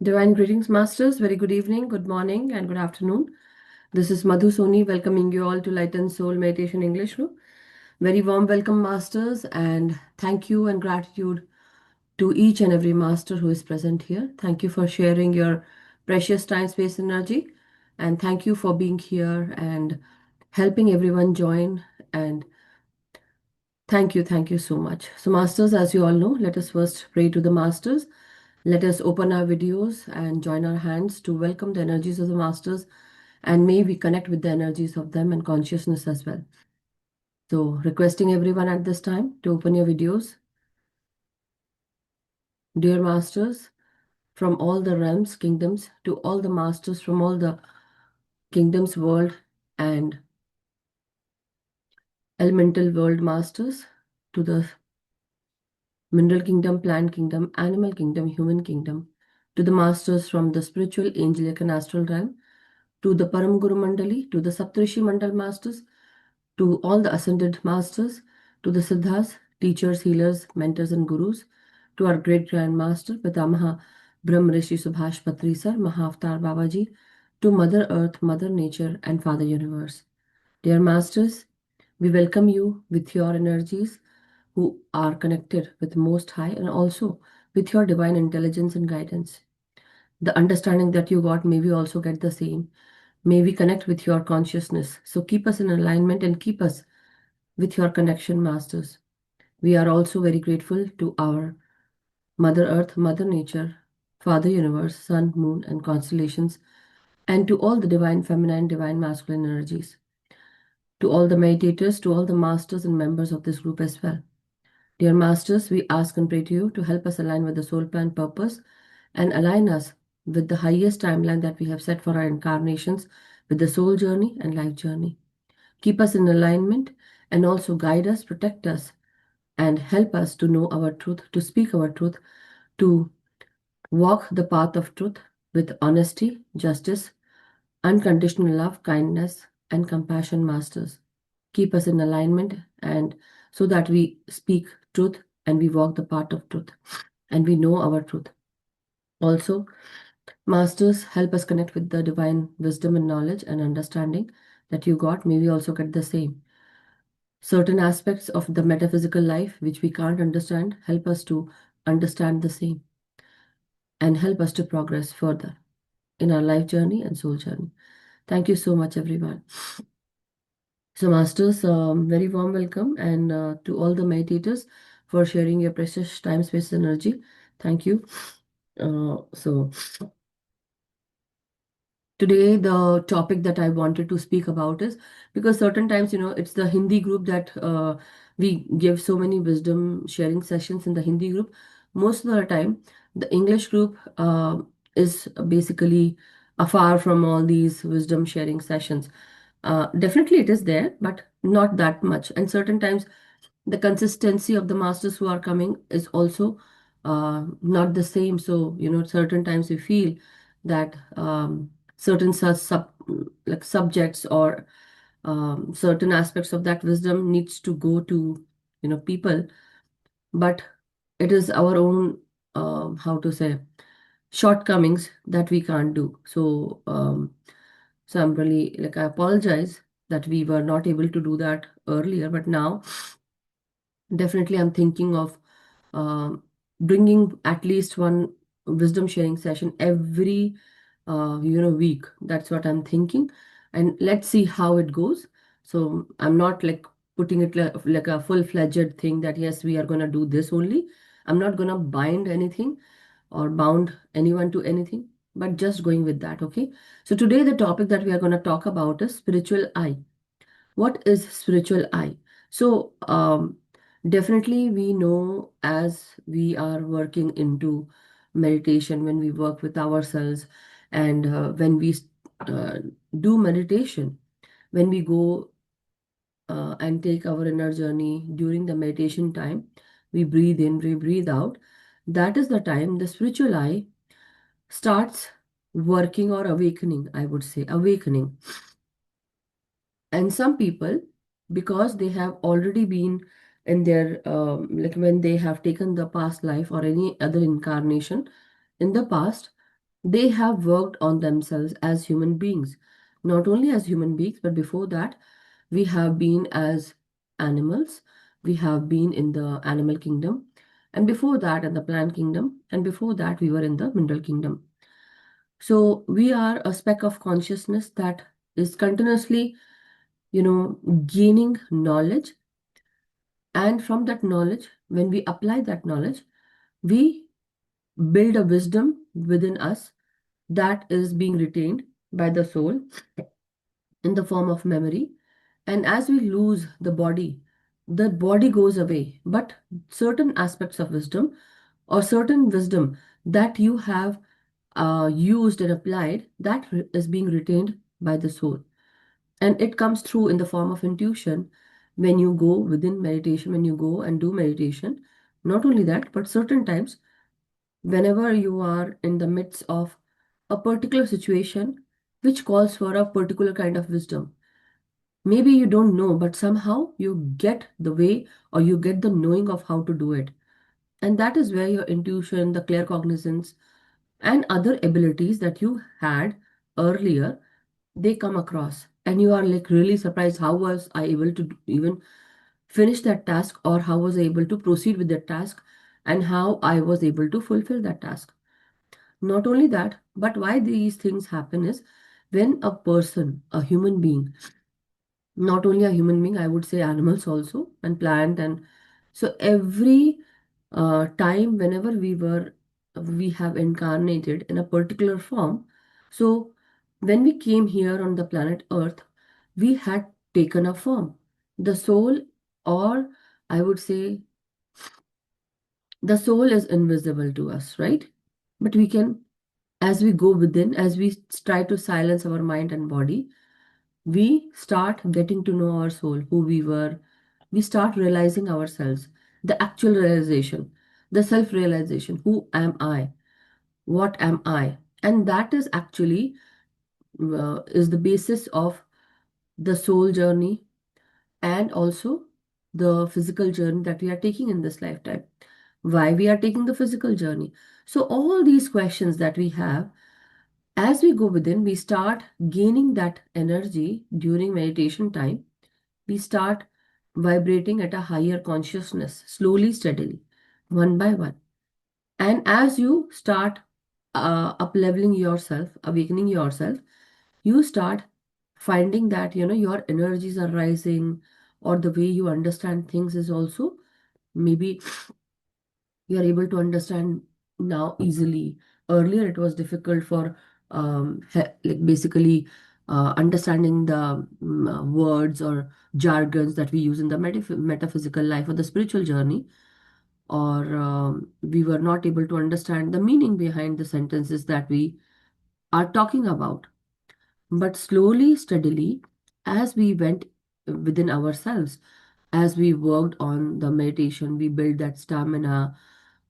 Divine greetings, masters. Very good evening, good morning, and good afternoon. This is Madhu Soni welcoming you all to Light and Soul Meditation English Room. Very warm welcome, masters, and thank you and gratitude to each and every master who is present here. Thank you for sharing your precious time, space, energy, and thank you for being here and helping everyone join. And thank you so much. So, masters, as you all know, let us first pray to the masters. Let us open our videos and join our hands to welcome the energies of the masters, and may we connect with the energies of them and consciousness as well. So, requesting everyone at this time to open your videos. Dear masters, from all the realms, kingdoms, to all the masters from all the kingdoms, world, and elemental world masters, to the mineral kingdom, plant kingdom, animal kingdom, human kingdom, to the masters from the spiritual, angelic, and astral realm, to the Param Guru Mandali, to the Saptarishi Mandal masters, to all the ascended masters, to the Siddhas, teachers, healers, mentors, and gurus, to our great Grand Master, Pitamaha Brahm Rishi Subhash Patri Sir, Mahavatar Babaji, to Mother Earth, Mother Nature, and Father Universe. Dear Masters, we welcome you with your energies who are connected with Most High and also with your divine intelligence and guidance. The understanding that you got, may we also get the same. May we connect with your consciousness. So keep us in alignment and keep us with your connection, Masters. We are also very grateful to our Mother Earth, Mother Nature, Father Universe, Sun, Moon, and constellations, and to all the divine feminine, divine masculine energies. To all the meditators, to all the masters and members of this group as well. Dear Masters, we ask and pray to you to help us align with the soul plan purpose and align us with the highest timeline that we have set for our incarnations with the soul journey and life journey. Keep us in alignment and also guide us, protect us, and help us to know our truth, to speak our truth, to walk the path of truth with honesty, justice, unconditional love, kindness, and compassion, Masters. Keep us in alignment and so that we speak truth and we walk the path of truth and we know our truth. Also, Masters, help us connect with the divine wisdom and knowledge and understanding that you got. May we also get the same. Certain aspects of the metaphysical life which we can't understand, help us to understand the same and help us to progress further in our life journey and soul journey. Thank you so much, everyone. So, Masters, very warm welcome, and to all the meditators for sharing your precious time, space, energy. Thank you. So, today the topic that I wanted to speak about is because certain times, it's the Hindi group that we give so many wisdom sharing sessions in the Hindi group. Most of the time, the English group is basically afar from all these wisdom sharing sessions. Definitely it is there, but not that much. And certain times the consistency of the masters who are coming is also not the same. So, certain times we feel that certain like subjects or certain aspects of that wisdom needs to go to, people, but it is our own, how to say, shortcomings that we can't do. So I'm really like, I apologize that we were not able to do that earlier, but now definitely I'm thinking of um bringing at least one wisdom sharing session every week. That's what I'm thinking, and let's see how it goes. So I'm not like putting it like a full-fledged thing that yes, we are going to do this only. I'm not going to bind anything or bound anyone to anything, but just going with that. Okay, so today the topic that we are going to talk about is spiritual eye. What is spiritual eye? So definitely we know, as we are working into meditation, when we work with ourselves, and when we uh, do meditation, when we go and take our inner journey during the meditation time, we breathe in, we breathe out. That is the time the spiritual eye starts working or awakening, I would say, awakening. And some people, because they have already been in their, like when they have taken the past life or any other incarnation in the past, They have worked on themselves as human beings. Not only as human beings, but before that, we have been as animals. We have been in the animal kingdom. And before that, in the plant kingdom. And before that, we were in the mineral kingdom. So we are a speck of consciousness that is continuously, gaining knowledge. And from that knowledge, when we apply that knowledge, we build a wisdom within us that is being retained by the soul in the form of memory. And as we lose the body goes away. But certain aspects of wisdom or certain wisdom that you have used and applied, that is being retained by the soul. And it comes through in the form of intuition when you go within meditation, when you go and do meditation. Not only that, but certain times, whenever you are in the midst of a particular situation which calls for a particular kind of wisdom. Maybe you don't know, but somehow you get the way or you get the knowing of how to do it. And that is where your intuition, the claircognizance, and other abilities that you had earlier, they come across. And you are like really surprised, how was I able to even finish that task, or how was I able to proceed with that task, and how I was able to fulfill that task. Not only that, but why these things happen is when a person, a human being, not only a human being, I would say animals also, and plant, and so every time whenever we have incarnated in a particular form. So when we came here on the planet Earth, we had taken a form. The soul, or I would say, the soul is invisible to us, right? But we can, as we go within, as we try to silence our mind and body, we start getting to know our soul, who we were. We start realizing ourselves, the actual realization, the self realization. Who am I? What am I? And that is actually is the basis of the soul journey, and also the physical journey that we are taking in this lifetime. Why we are taking the physical journey. So all these questions that we have, as we go within, we start gaining that energy during meditation time. We start vibrating at a higher consciousness, slowly, steadily, one by one. And as you start up leveling yourself, awakening yourself, you start finding that your energies are rising, or the way you understand things is also, maybe you are able to understand now easily. Earlier, it was difficult for like basically understanding the words or jargons that we use in the metaphysical life or the spiritual journey, or we were not able to understand the meaning behind the sentences that we are talking about. But slowly, steadily, as we went within ourselves, as we worked on the meditation, we built that stamina,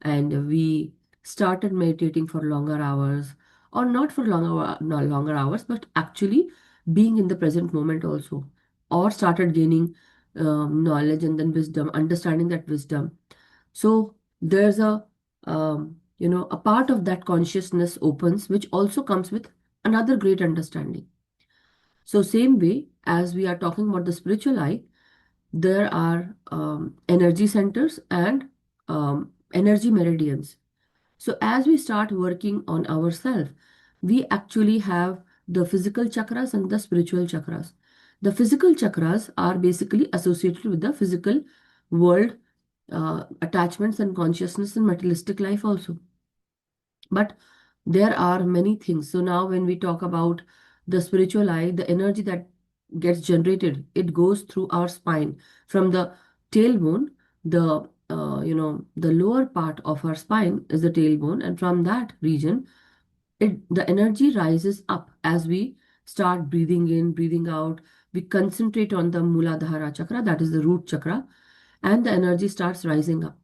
and we started meditating for longer hours, or not for not longer hours, but actually being in the present moment also, or started gaining knowledge and then wisdom, understanding that wisdom. So there's a part of that consciousness opens, which also comes with another great understanding. So same way as we are talking about the spiritual eye, there are energy centers and energy meridians. So as we start working on ourselves, we actually have the physical chakras and the spiritual chakras. The physical chakras are basically associated with the physical world, attachments and consciousness and materialistic life also. But there are many things. So now when we talk about the spiritual eye, the energy that gets generated, it goes through our spine from the tailbone. The lower part of our spine is the tailbone, and from that region, the energy rises up as we start breathing in, breathing out. We concentrate on the Muladhara chakra, that is the root chakra, and the energy starts rising up.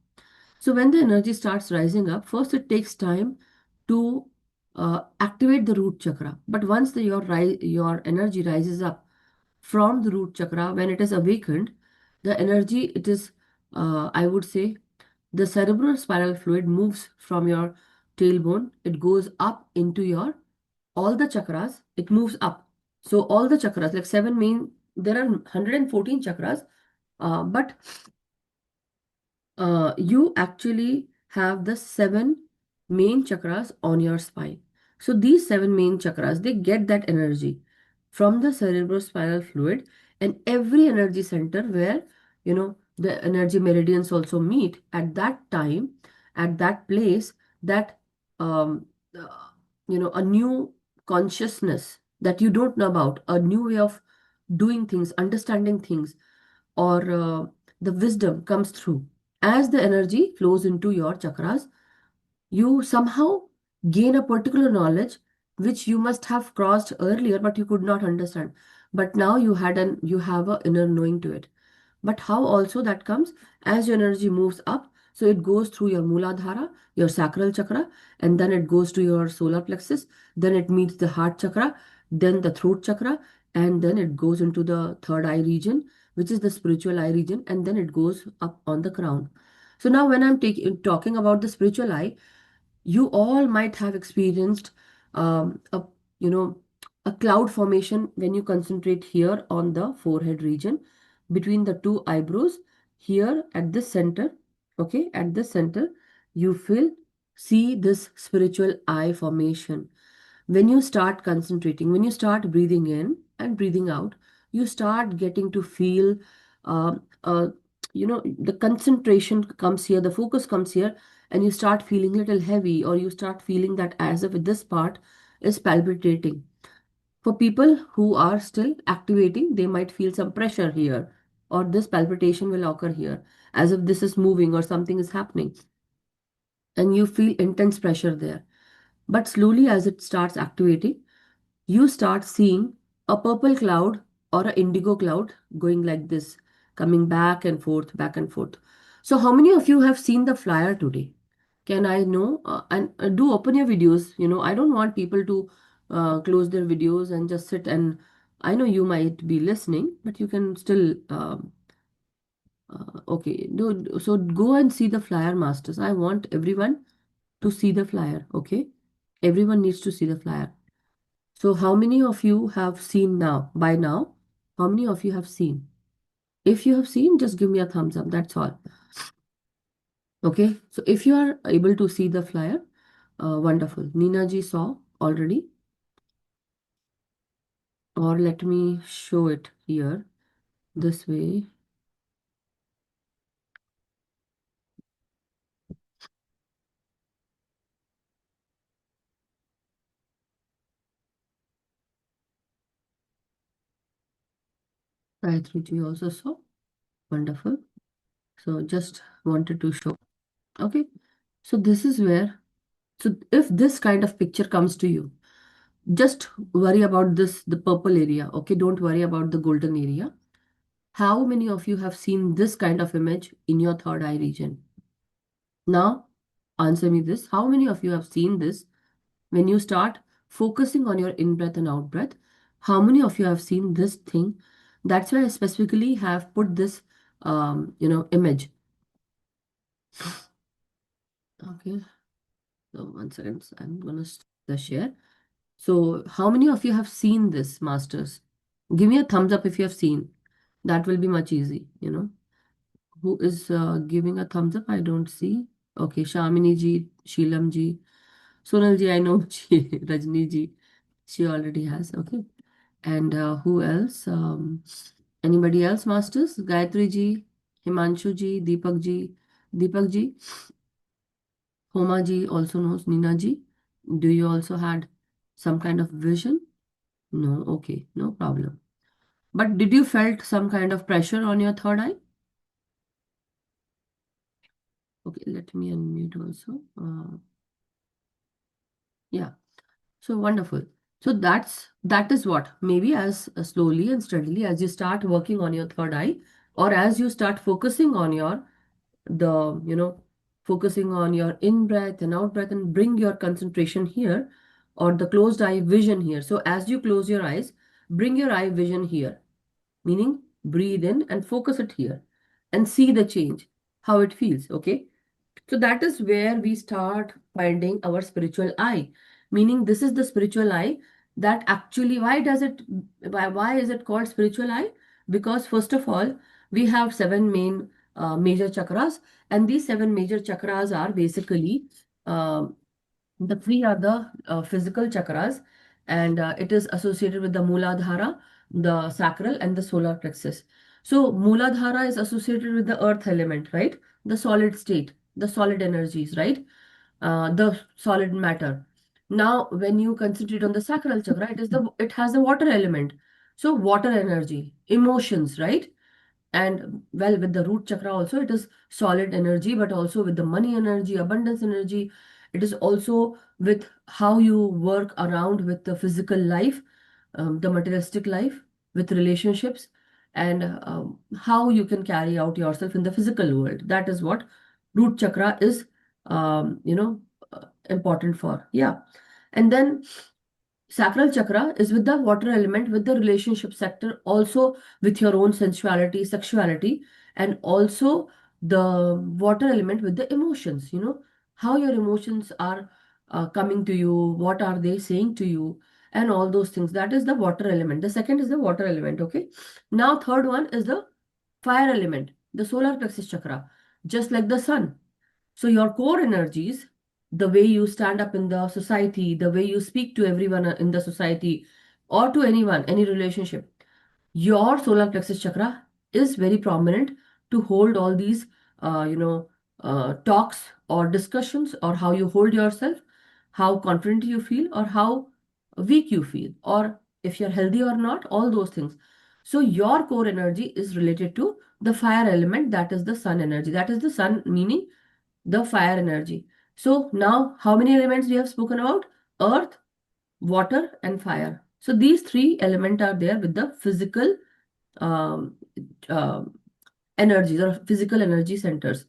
So when the energy starts rising up, first it takes time to activate the root chakra. But once your energy rises up from the root chakra, when it is awakened, the energy, I would say, the cerebral spiral fluid moves from your tailbone, it goes up into your all the chakras, it moves up. So all the chakras, like seven main, there are 114 chakras, but you actually have the seven main chakras on your spine. So these seven main chakras, they get that energy from the cerebrospinal fluid, and every energy center where, the energy meridians also meet at that time, at that place, that, um, uh, a new consciousness that you don't know about, a new way of doing things, understanding things, or the wisdom comes through. As the energy flows into your chakras, you somehow gain a particular knowledge which you must have crossed earlier, but you could not understand. But now you have a inner knowing to it. But how also that comes as your energy moves up. So it goes through your Mooladhara, your sacral chakra, and then it goes to your solar plexus. Then it meets the heart chakra, then the throat chakra, and then it goes into the third eye region, which is the spiritual eye region, and then it goes up on the crown. So now when I'm talking about the spiritual eye, you all might have experienced a you know a cloud formation when you concentrate here on the forehead region between the two eyebrows, here at the center. Okay, at the center you feel see this spiritual eye formation. When you start concentrating, when you start breathing in and breathing out, you start getting to feel, uh, uh, the concentration comes here, the focus comes here, and you start feeling a little heavy, or you start feeling that as if this part is palpitating. For people who are still activating, they might feel some pressure here, or this palpitation will occur here, as if this is moving or something is happening, and you feel intense pressure there. But slowly, as it starts activating, you start seeing a purple cloud or an indigo cloud going like this, coming back and forth, back and forth. So, how many of you have seen the flyer today? Can I know? And do open your videos. I don't want people to close their videos and just sit and. I know you might be listening, but you can still. Okay, so go and see the flyer, masters. I want everyone to see the flyer. Okay, everyone needs to see the flyer. So how many of you have seen now? By now, how many of you have seen? If you have seen, just give me a thumbs up. That's all. Okay. So if you are able to see the flyer, wonderful. Nina ji saw already. Or let me show it here this way. Gayatri ji also saw. Wonderful. So just wanted to show. Okay. So this is where, so if this kind of picture comes to you, just worry about this, the purple area. Okay. Don't worry about the golden area. How many of you have seen this kind of image in your third eye region? Now, answer me this. How many of you have seen this when you start focusing on your in breath and out breath? How many of you have seen this thing? That's why I specifically have put this, image. Okay. So one second, I'm gonna stop the share. So, how many of you have seen this, masters? Give me a thumbs up if you have seen. That will be much easy. Who is giving a thumbs up? I don't see. Okay, Shamini ji, Sheelam ji, Sonal ji, I know Rajni ji, she already has. Okay. And who else? Anybody else, masters? Gayatri ji, Himanshu ji, Deepak ji, Homa ji also knows, Nina ji. Do you also had some kind of vision? No, okay, no problem. But did you felt some kind of pressure on your third eye? Okay, let me unmute also. Yeah. So wonderful. So that is what maybe as slowly and steadily as you start working on your third eye, or as you start focusing on your the focusing on your in breath and out breath, and bring your concentration here, or the closed eye vision here. So as you close your eyes, bring your eye vision here, meaning breathe in and focus it here and see the change, how it feels. Okay. So that is where we start finding our spiritual eye, meaning this is the spiritual eye that actually, why is it called spiritual eye? Because first of all, we have seven main major chakras, and these seven major chakras are basically um the three are the physical chakras, and it is associated with the Mooladhara, the sacral, and the solar plexus. So, Mooladhara is associated with the earth element, right? The solid state, the solid energies, right? The solid matter. Now, when you concentrate on the sacral chakra, it has the water element. So, water energy, emotions, right? And well, with the root chakra also, it is solid energy, but also with the money energy, abundance energy. It is also with how you work around with the physical life, the materialistic life, with relationships, and how you can carry out yourself in the physical world. That is what root chakra is, um, you know, important for. Yeah. And then sacral chakra is with the water element, with the relationship sector, also with your own sensuality, sexuality, and also the water element with the emotions, how your emotions are coming to you, what are they saying to you, and all those things. That is the water element. The second is the water element, okay? Now, third one is the fire element, the solar plexus chakra, just like the sun. So your core energies, the way you stand up in the society, the way you speak to everyone in the society or to anyone, any relationship, your solar plexus chakra is very prominent to hold all these, talks or discussions, or how you hold yourself, how confident you feel, or how weak you feel, or if you're healthy or not, all those things. So your core energy is related to the fire element, that is the sun energy. That is the sun, meaning the fire energy. So now, how many elements we have spoken about? Earth, water, and fire. So these three elements are there with the physical um, uh, energies or physical energy centers.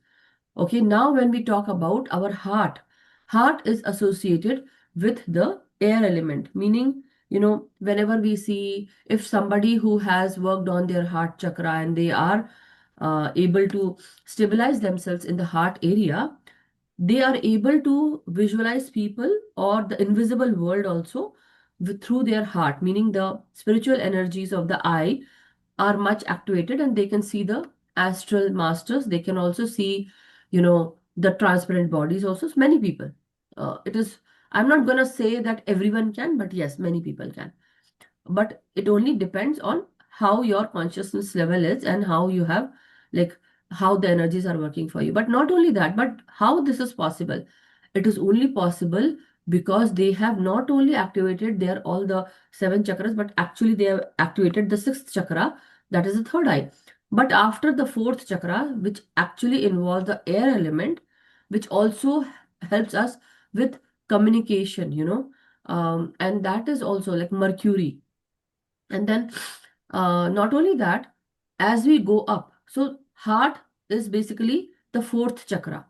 Okay, now when we talk about our heart, heart is associated with the air element, meaning, whenever we see if somebody who has worked on their heart chakra and they are able to stabilize themselves in the heart area, they are able to visualize people or the invisible world also through their heart, meaning the spiritual energies of the eye are much activated, and they can see the astral masters. They can also see, the transparent bodies also. So many people. I'm not going to say that everyone can, but yes, many people can. But it only depends on how your consciousness level is and how you have, like, how the energies are working for you. But not only that, but how this is possible. It is only possible because they have not only activated their all the seven chakras, but actually they have activated the sixth chakra, that is the third eye. But after the fourth chakra, which actually involves the air element, which also helps us with communication, and that is also like Mercury. And then, not only that, as we go up, so heart is basically the fourth chakra.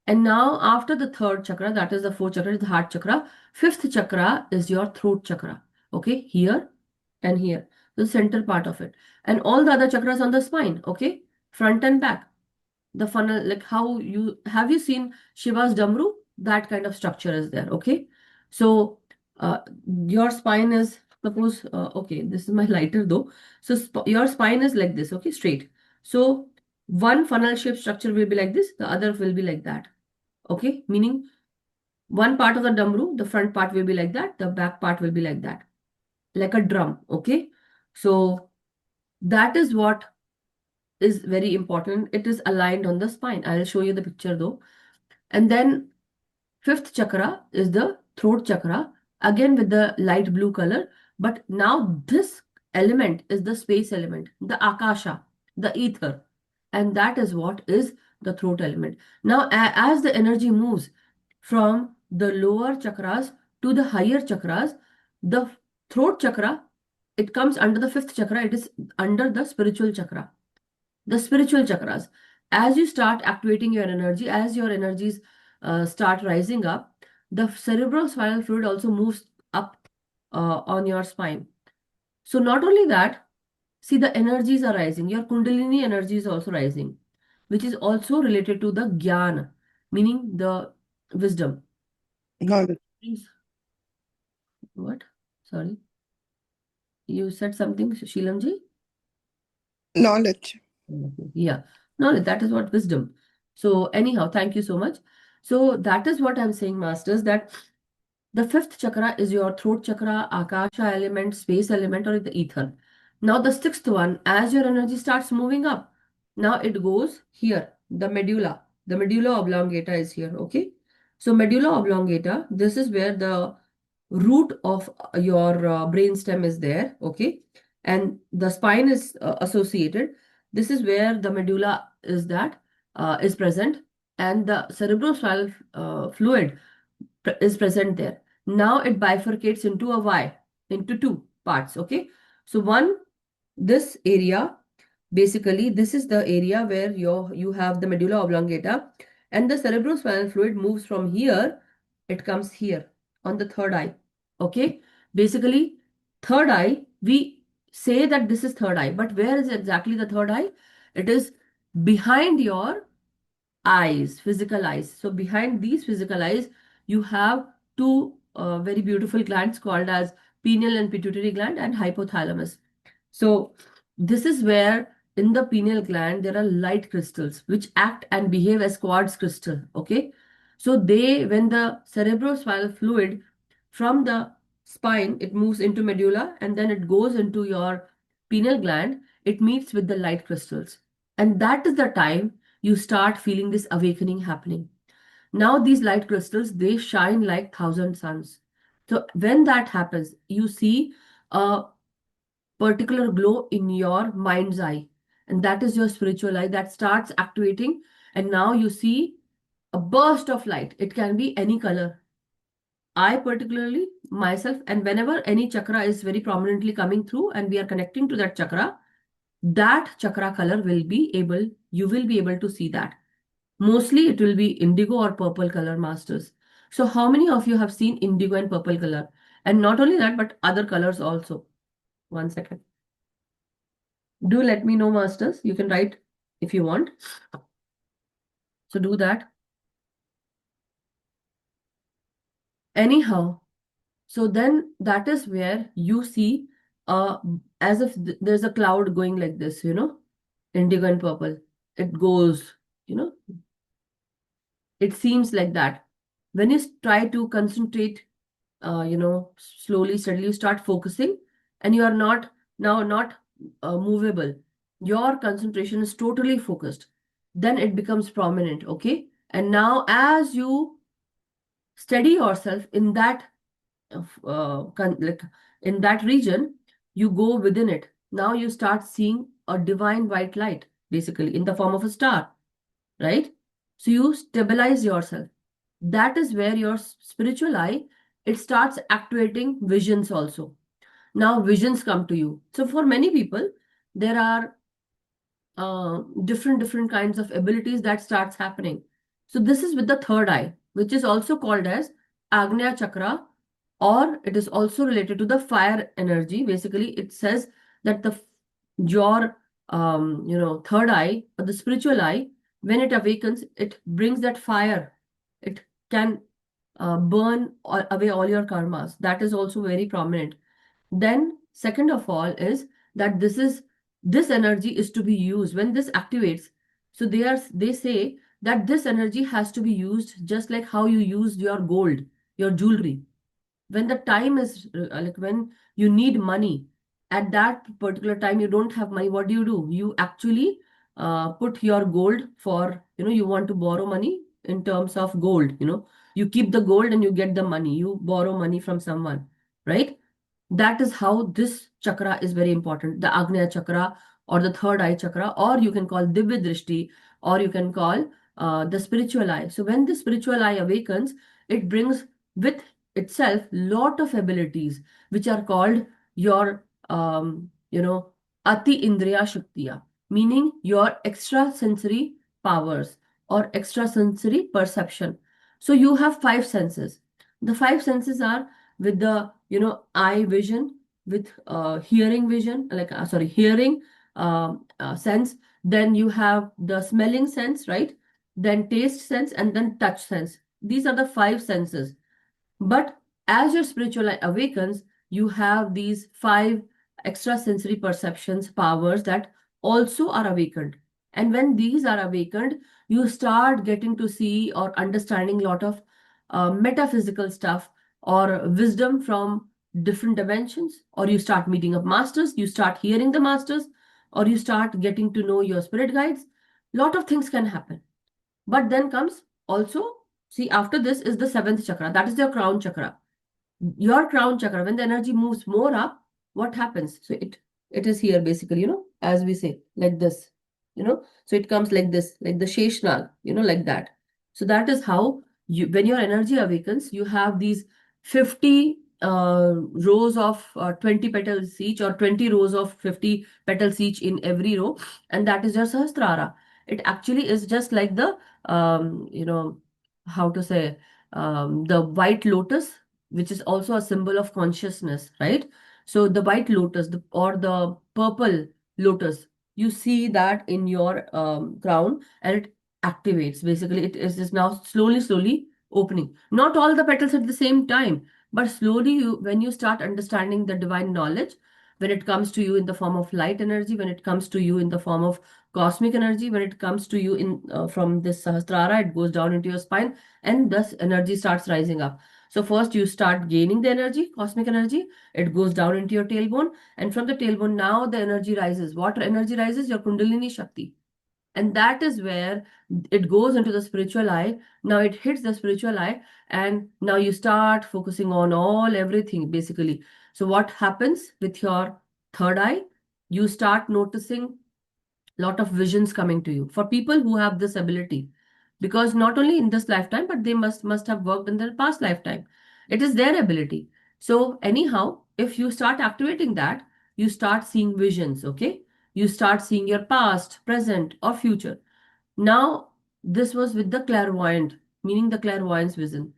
And now, after the third chakra, that is the fourth chakra, is the heart chakra. Fifth chakra is your throat chakra. Okay, here and here, the center part of it. And all the other chakras on the spine, okay, front and back, the funnel, like how you have you seen Shiva's Damru? That kind of structure is there. Okay. So your spine is, suppose, okay, this is my lighter though. So your spine is like this, okay, straight. So one funnel shaped structure will be like this, the other will be like that. Okay. Meaning one part of the Damru, the front part will be like that, the back part will be like that, like a drum. Okay. So that is what is very important. It is aligned on the spine. I'll show you the picture though. And then fifth chakra is the throat chakra, again with the light blue color. But now this element is the space element, the akasha, the ether. And that is what is the throat element. Now, as the energy moves from the lower chakras to the higher chakras, the throat chakra, it comes under the fifth chakra. It is under the spiritual chakra, the spiritual chakras. As you start activating your energy, as your energies start rising up, the cerebrospinal fluid also moves up on your spine. So not only that, see, the energies are rising, your kundalini energy is also rising, which is also related to the gyan. meaning the wisdom. Knowledge. What? Sorry. You said something, Sheelamji? Knowledge. Yeah. No, that is what wisdom. So anyhow, thank you so much. So that is what I'm saying, masters, that the fifth chakra is your throat chakra, akasha element, space element, or the ether. Now the sixth one, as your energy starts moving up, now it goes here, the medulla. The medulla oblongata is here, okay? So medulla oblongata, this is where the root of your brain stem is there, okay? And the spine is associated. This is where the medulla is present, and the cerebrospinal fluid is present there. Now it bifurcates into a Y, into two parts, okay? So one, this area, basically, this is the area where you have the medulla oblongata, and the cerebrospinal fluid moves from here, it comes here on the third eye, okay? Basically, third eye, we say that this is third eye, but where is exactly the third eye? It is behind your eyes, physical eyes. So behind these physical eyes, you have two very beautiful glands called as pineal and pituitary gland and hypothalamus. So this is where in the pineal gland there are light crystals which act and behave as quartz crystal. Okay. So when the cerebrospinal fluid from the spine, it moves into medulla and then it goes into your pineal gland, it meets with the light crystals. And that is the time you start feeling this awakening happening. Now these light crystals, they shine like thousand suns. So when that happens, you see a particular glow in your mind's eye. And that is your spiritual eye that starts activating. And now you see a burst of light. It can be any color. I particularly myself, and whenever any chakra is very prominently coming through and we are connecting to that chakra color you will be able to see that. Mostly it will be indigo or purple color, masters. So how many of you have seen indigo and purple color? And not only that, but other colors also. One second. Do let me know, masters. You can write if you want. So do that. Anyhow, so then that is where you see as if there's a cloud going like this, indigo and purple. It goes, you know, it seems like that. When you try to concentrate, slowly, steadily, you start focusing and you are not movable. Your concentration is totally focused. Then it becomes prominent, okay? And now as you steady yourself in that, like in that region, you go within it. Now you start seeing a divine white light, basically, in the form of a star, right? So you stabilize yourself. That is where your spiritual eye, it starts activating visions also. Now visions come to you. So for many people, there are different kinds of abilities that starts happening. So this is with the third eye, which is also called as Agnya Chakra, or it is also related to the fire energy. Basically, it says that your third eye or the spiritual eye, when it awakens, it brings that fire. It can burn away all your karmas. That is also very prominent. Then, second of all, is that this energy is to be used when this activates. So they say that this energy has to be used just like how you used your gold, your jewelry. When the time is like when you need money, at that particular time you don't have money, what do? You actually put your gold for, you want to borrow money in terms of gold, you keep the gold and you get the money, you borrow money from someone, right? That is how this chakra is very important, the Agnya chakra or the third eye chakra, or you can call Divya Drishti, or you can call the spiritual eye. So when the spiritual eye awakens, it brings with itself lot of abilities which are called your Ati Indriya Shaktiya, meaning your extrasensory powers or extrasensory perception. So you have five senses. The five senses are with the eye vision, with hearing vision, like hearing sense. Then you have the smelling sense, right? then taste sense, and then touch sense. These are the five senses. But as your spiritual life awakens, you have these five extrasensory perceptions, powers that also are awakened. And when these are awakened, you start getting to see or understanding a lot of metaphysical stuff or wisdom from different dimensions, or you start meeting up masters, you start hearing the masters, or you start getting to know your spirit guides. Lot of things can happen. But then comes also, see, after this is the seventh chakra, that is your crown chakra. Your crown chakra, when the energy moves more up, what happens? So it is here basically, as we say, like this, so it comes like this, like the Sheshnag, like that. So that is how you, when your energy awakens, you have these 50 rows of 20 petals each, or 20 rows of 50 petals each in every row, and that is your Sahasrara. It actually is just like the how to say, the white lotus, which is also a symbol of consciousness, right? So the white lotus, or the purple lotus, you see that in your crown, and it activates. Basically, it is now slowly, slowly opening. Not all the petals at the same time, but slowly, when you start understanding the divine knowledge, when it comes to you in the form of light energy, when it comes to you in the form of cosmic energy, when it comes to you in from this Sahasrara, it goes down into your spine, and thus energy starts rising up. So first you start gaining the energy, cosmic energy, it goes down into your tailbone, and from the tailbone now the energy rises. What energy rises? Your Kundalini Shakti. And that is where it goes into the spiritual eye. Now it hits the spiritual eye, and now you start focusing on all everything basically. So what happens with your third eye? You start noticing lot of visions coming to you for people who have this ability, because not only in this lifetime, but they must have worked in their past lifetime. It is their ability. So anyhow, if you start activating that, you start seeing visions. Okay, you start seeing your past, present, or future. Now this was with the clairvoyant, meaning the clairvoyance vision.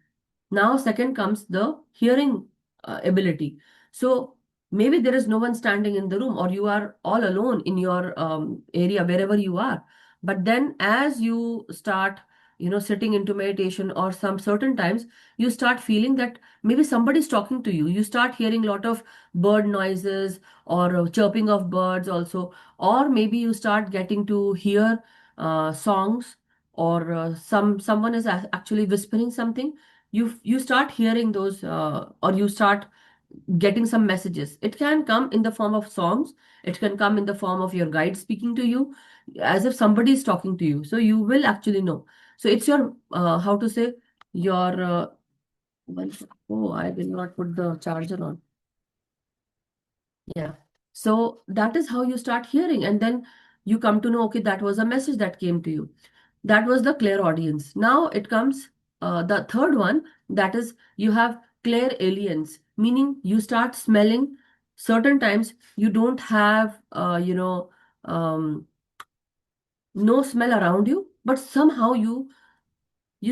Now, second comes the hearing ability. So maybe there is no one standing in the room, or you are all alone in your area, wherever you are. But then, as you start, sitting into meditation, or some certain times, you start feeling that maybe somebody's talking to you. You start hearing a lot of bird noises, or chirping of birds also, or maybe you start getting to hear songs, or someone is actually whispering something. You start hearing those, or you start getting some messages. It can come in the form of songs, it can come in the form of your guide speaking to you, as if somebody is talking to you, so you will actually know. So it's your how to say, your oh, I will not put the charger on. Yeah. So that is how you start hearing, and then you come to know, okay, that was a message that came to you. That was the clairaudience. Now it comes the third one, that is, you have clairalience, meaning you start smelling. Certain times you don't have, no smell around you, but somehow you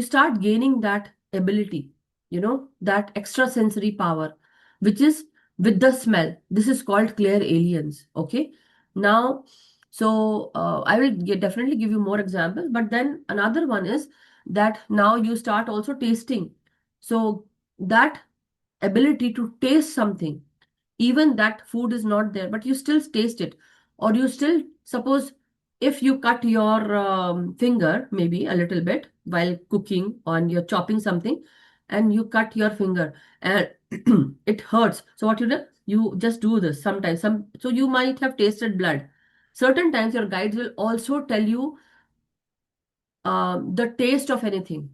start gaining that ability, that extrasensory power, which is with the smell. This is called clear aliens. Okay. Now, so I will definitely give you more examples, but then another one is that now you start also tasting. So that ability to taste something, even that food is not there, but you still taste it. Or you still, suppose, if you cut your finger maybe a little bit while cooking, or you're chopping something, and you cut your finger, and it hurts. So what you do, you just do this sometimes. So you might have tasted blood. Certain times your guides will also tell you the taste of anything.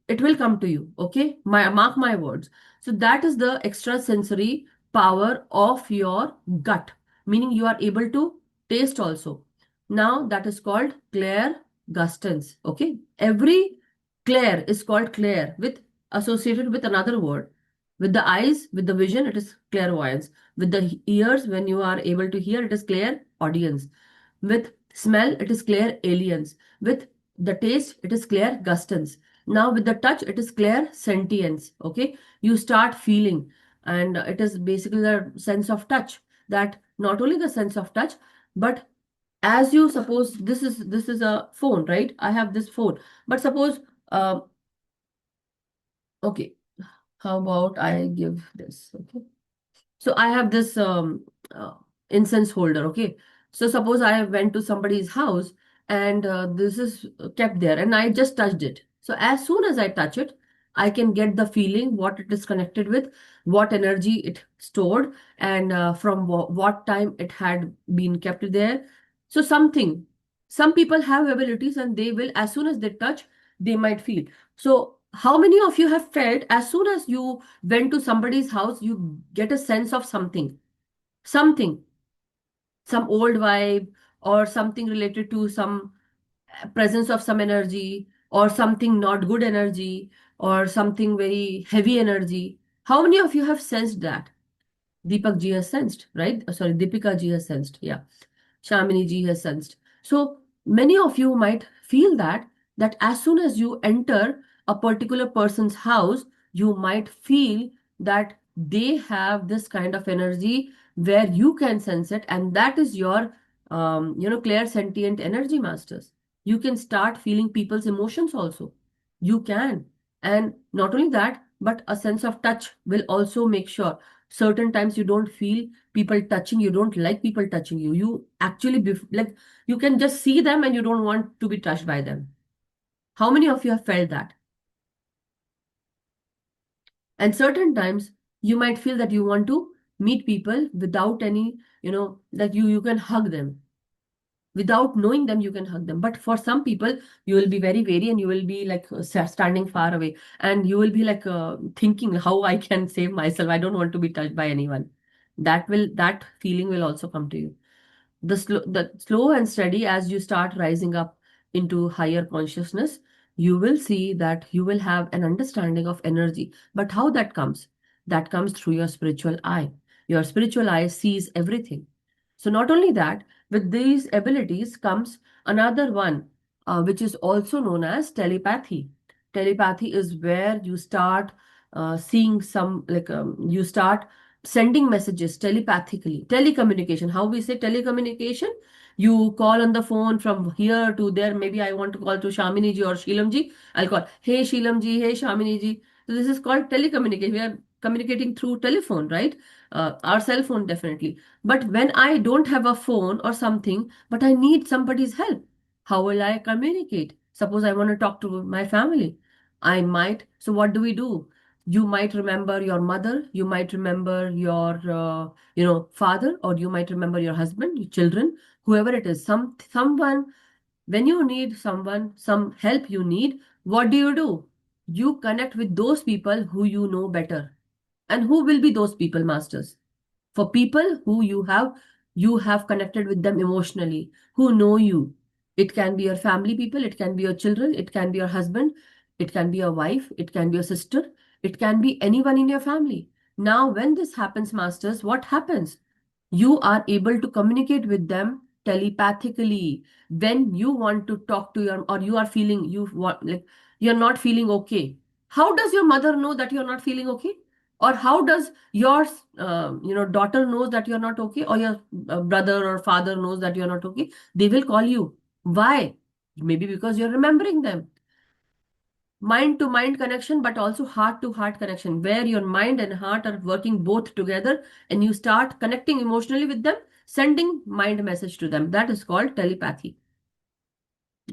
It will come to you. Okay, mark my words. So that is the extrasensory power of your gut, meaning you are able to taste also. Now that is called clair gustance. Okay, every clair is called clair with, associated with another word. With the eyes, with the vision, it is clairvoyance. With the ears, when you are able to hear, it is clair audience. With smell, it is clair aliens. With the taste, it is clair gustance. Now with the touch, it is clair sentience. Okay, you start feeling, and it is basically the sense of touch. That not only the sense of touch, but as you suppose, this is a phone, right? I have this phone, but suppose, uh, okay, how about I give this? Okay. So I have this incense holder, okay? So suppose I went to somebody's house and this is kept there and I just touched it. So as soon as I touch it, I can get the feeling what it is connected with, what energy it stored, and from what time it had been kept there. So something, some people have abilities and they will, as soon as they touch, they might feel. So how many of you have felt as soon as you went to somebody's house, you get a sense of something, something, some old vibe, or something related to some presence of some energy, or something not good energy, or something very heavy energy. How many of you have sensed that? Deepak ji has sensed, right? Sorry, Deepika ji has sensed. Yeah. Shamini ji has sensed. So many of you might feel that as soon as you enter a particular person's house, you might feel that they have this kind of energy where you can sense it, and that is your clear sentient energy masters. You can start feeling people's emotions also. You can. And not only that, but a sense of touch will also make sure certain times you don't feel people touching, you don't like people touching you, you actually like you can just see them and you don't want to be touched by them. How many of you have felt that? And certain times you might feel that you want to meet people without any, that you can hug them without knowing them, you can hug them. But for some people, you will be very wary and you will be like standing far away and you will be like thinking how I can save myself, I don't want to be touched by anyone. That feeling will also come to you. The slow and steady, as you start rising up into higher consciousness, you will see that you will have an understanding of energy. But how that comes? That comes through your spiritual eye. Your spiritual eye sees everything. So not only that, with these abilities comes another one, which is also known as telepathy. Telepathy is where you start seeing some, like you start sending messages telepathically. Telecommunication, how we say telecommunication? You call on the phone from here to there. Maybe I want to call to Shamini ji or Sheelam ji. I'll call, hey Sheelam ji, hey Shamini ji. So this is called telecommunication. We are communicating through telephone, right? Our cell phone, definitely. But when I don't have a phone or something, but I need somebody's help, how will I communicate? Suppose I want to talk to my family. I might. So what do we do? You might remember your mother, you might remember your father, or you might remember your husband, your children, whoever it is, someone. When you need someone, some help you need, what do? You connect with those people who you know better. And who will be those people, masters? For people who you have connected with them emotionally, who know you. It can be your family people, it can be your children, it can be your husband, it can be your wife, it can be your sister, it can be anyone in your family. Now when this happens, masters, what happens? You are able to communicate with them telepathically. When you want to talk to your, or you are feeling, you want, like, you're not feeling okay, how does your mother know that you're not feeling okay? Or how does your daughter knows that you're not okay, or your brother or father knows that you're not okay? They will call you. Why? Maybe because you're remembering them. Mind to mind connection, but also heart to heart connection, where your mind and heart are working both together and you start connecting emotionally with them, sending mind message to them. That is called telepathy.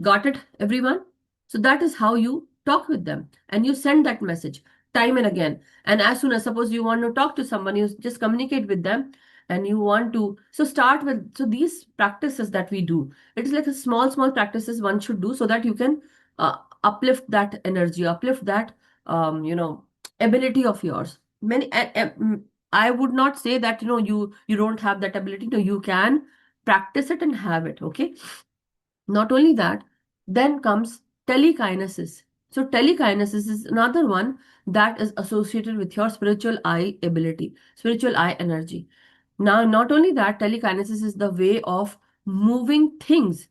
Got it, everyone? So that is how you talk with them and you send that message time and again. And as soon as, suppose you want to talk to someone, you just communicate with them and you want to. So start with, so these practices that we do, it is like a small practices one should do so that you can uplift that energy, uplift that, ability of yours. I would not say that, you don't have that ability. No, you can practice it and have it. Okay. Not only that, then comes telekinesis. So, telekinesis is another one that is associated with your spiritual eye ability, spiritual eye energy. Now, not only that, telekinesis is the way of moving things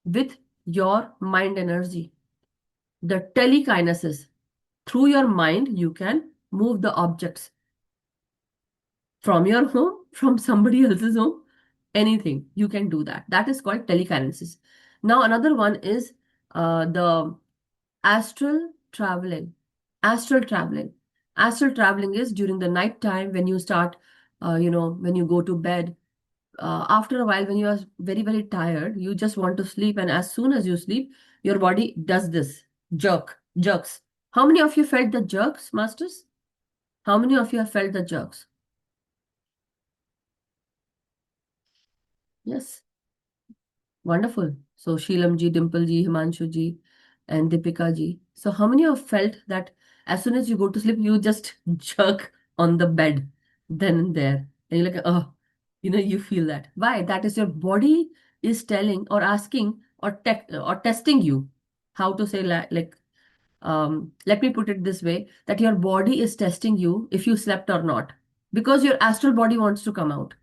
with your mind energy. The telekinesis, through your mind, you can move the objects from your home, from somebody else's home, anything, you can do that. That is called telekinesis. Now another one is the astral traveling. Astral traveling. Astral traveling is during the night time when you start, when you go to bed. After a while, when you are very, very tired, you just want to sleep. And as soon as you sleep, your body does this jerks. How many of you felt the jerks, masters? How many of you have felt the jerks? Yes. Wonderful. So Sheelam ji, Dimple ji, Himanshu ji, and Deepika ji. So how many of you felt that as soon as you go to sleep, you just jerk on the bed then and there, and you're like, oh, you feel that. Why? That is your body is telling or asking or testing you. How to say let me put it this way, that your body is testing you if you slept or not, because your astral body wants to come out.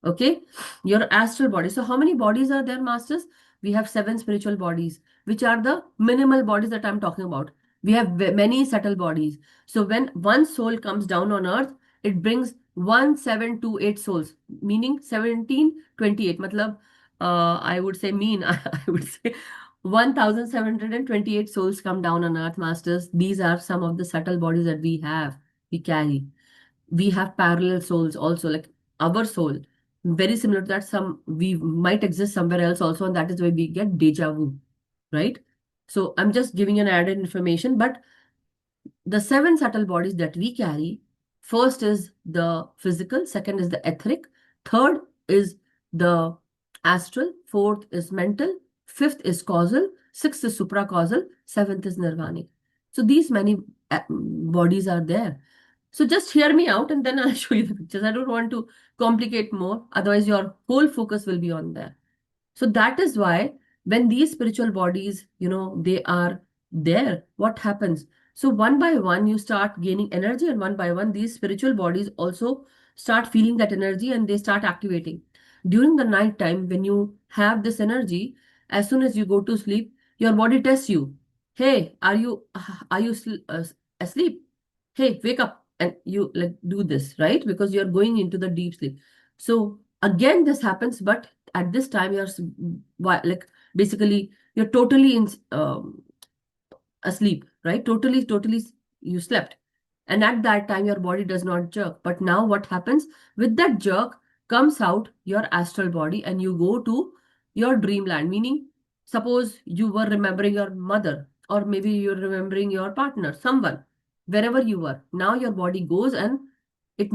Okay, your astral body. So how many bodies are there, masters? We have 7 spiritual bodies, which are the minimal bodies that I'm talking about. We have many subtle bodies. So when one soul comes down on earth, it brings 1728 souls, meaning 1728. Matlab, I would say I would say 1728 souls come down on earth, masters. These are some of the subtle bodies that we carry. We have parallel souls also, like our soul, very similar to that. Some we might exist somewhere else also, and that is why we get deja vu, right? So I'm just giving an added information. But the 7 subtle bodies that we carry, first is the physical, second is the etheric, third is the astral, fourth is mental, fifth is causal, sixth is supracausal, seventh is nirvanic. So these many bodies are there. So just hear me out and then I'll show you the pictures. I don't want to complicate more, otherwise your whole focus will be on there. So that is why when these spiritual bodies, they are there, what happens? So one by one, you start gaining energy, and one by one, these spiritual bodies also start feeling that energy and they start activating. During the night time, when you have this energy, as soon as you go to sleep, your body tests you. Hey, are you asleep? Hey, wake up. And you like do this, right? Because you're going into the deep sleep. So again, this happens, but at this time like basically you're totally asleep, right? Totally you slept, and at that time your body does not jerk. But now what happens? With that jerk comes out your astral body, and you go to your dreamland. Meaning, suppose you were remembering your mother, or maybe you're remembering your partner, someone, wherever you were. Now your body goes and it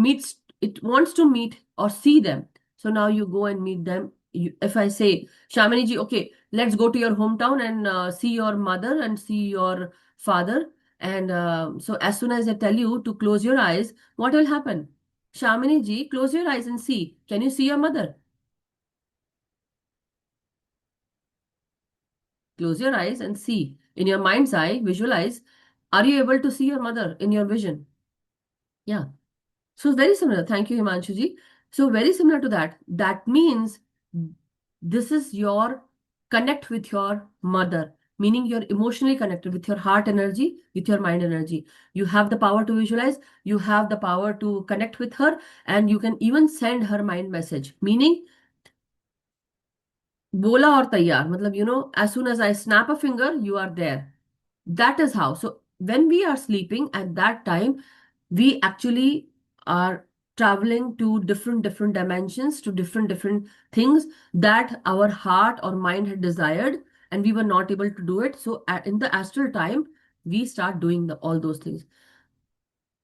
wants to meet or see them. So now you go and meet them. If I say, Shamini ji, okay, let's go to your hometown and see your mother and see your father. And so as soon as I tell you to close your eyes, what will happen? Shamini ji, close your eyes and see. Can you see your mother? Close your eyes and see. In your mind's eye, visualize. Are you able to see your mother in your vision? Yeah. So very similar. Thank you, Himanshu ji. So very similar to that. That means this is your connect with your mother, meaning you're emotionally connected with your heart energy, with your mind energy. You have the power to visualize, you have the power to connect with her, and you can even send her mind message, meaning bola or tayyar. Matlab, as soon as I snap a finger, you are there. That is how. So when we are sleeping at that time, we actually are traveling to different dimensions, to different things that our heart or mind had desired, and we were not able to do it. So in the astral time, we start doing all those things.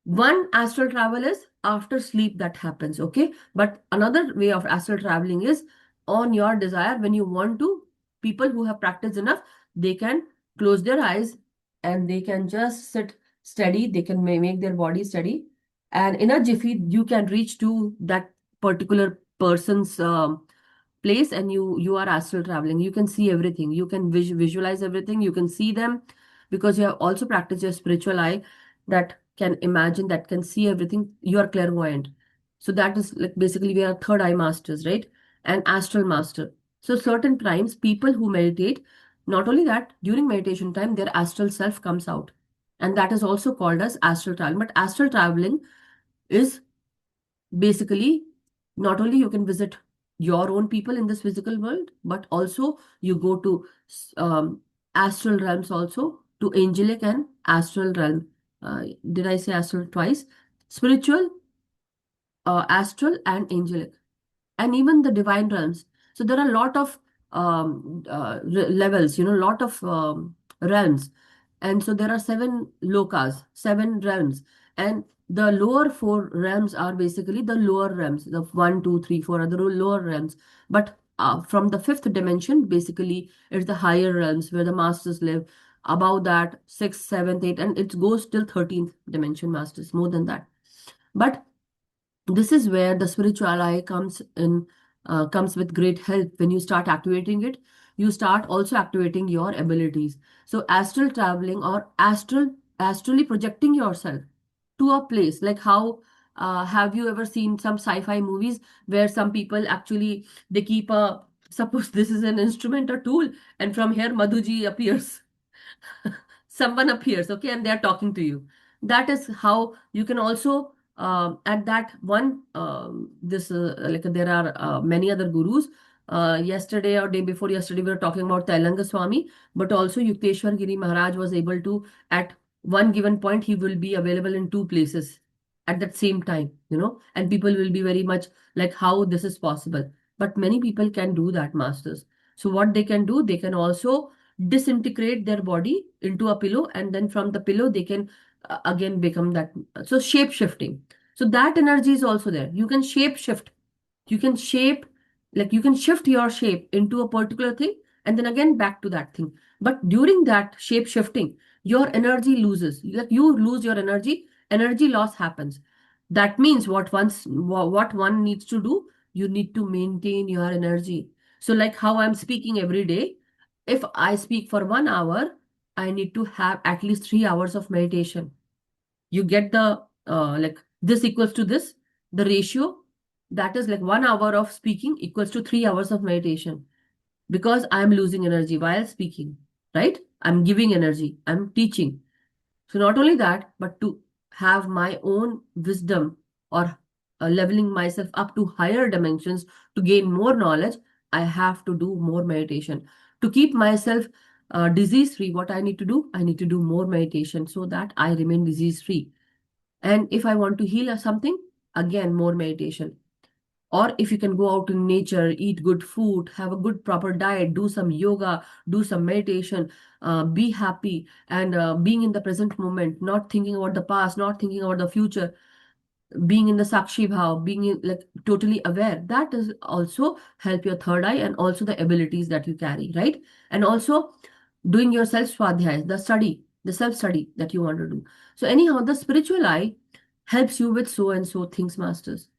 One astral travel is after sleep that happens, okay? But another way of astral traveling is on your desire. When you want to, people who have practiced enough, they can close their eyes and they can just sit steady. They can make their body steady. And in a jiffy, you can reach to that particular person's place, and you are astral traveling. You can see everything. You can visualize everything. You can see them because you have also practiced your spiritual eye that can imagine, that can see everything. You are clairvoyant. So that is like basically we are third eye masters, right? And astral master. So certain times people who meditate, not only that, during meditation time, their astral self comes out. And that is also called as astral traveling. But astral traveling is basically not only you can visit your own people in this physical world, but also you go to um, astral realms also, to angelic and astral realm. Did I say astral twice? Spiritual, astral, and angelic, and even the divine realms. So there are a lot of levels, lot of realms. And so there are seven lokas, seven realms. And the lower four realms are basically the lower realms. The one, two, three, four are the lower realms. But from the fifth dimension, basically, it's the higher realms where the masters live. Above that, sixth, seventh, eighth, and it goes till 13th dimension masters, more than that. But this is where the spiritual eye comes in, comes with great help. When you start activating it, you start also activating your abilities. So astral traveling, or astrally projecting yourself to a place, like how, have you ever seen some sci-fi movies where some people actually, they keep a, suppose this is an instrument or tool, and from here Madhuji appears. Someone appears, okay, and they are talking to you. That is how you can also, at that one, this like there are many other gurus. Yesterday or day before yesterday, we were talking about Tailanga Swami, but also Yukteswar Giri Maharaj was able to, at one given point, he will be available in two places at that same time, and people will be very much like, how this is possible. But many people can do that, masters. So what they can do, they can also disintegrate their body into a pillow, and then from the pillow they can again become that. So shape shifting, so that energy is also there. You can shape shift, you can shape, like you can shift your shape into a particular thing, and then again back to that thing. But during that shape shifting, your energy loses, like you lose your energy, energy loss happens. That means what one needs to do, you need to maintain your energy. So like how I'm speaking every day, if I speak for 1 hour, I need to have at least 3 hours of meditation. You get the, like this equals to this, the ratio. That is like 1 hour of speaking equals to 3 hours of meditation, because I'm losing energy while speaking, right? I'm giving energy, I'm teaching. So not only that, but to have my own wisdom, or leveling myself up to higher dimensions, to gain more knowledge, I have to do more meditation. To keep myself disease free, what I need to do? I need to do more meditation so that I remain disease free. And if I want to heal something, again, more meditation. Or if you can go out in nature, eat good food, have a good proper diet, do some yoga, do some meditation, be happy, and being in the present moment, not thinking about the past, not thinking about the future, being in the sakshi bhav, being in, like totally aware. That is also help your third eye, and also the abilities that you carry, right? And also doing your self swadhyay, the study, the self study that you want to do. So anyhow, the spiritual eye helps you with so and so things, masters.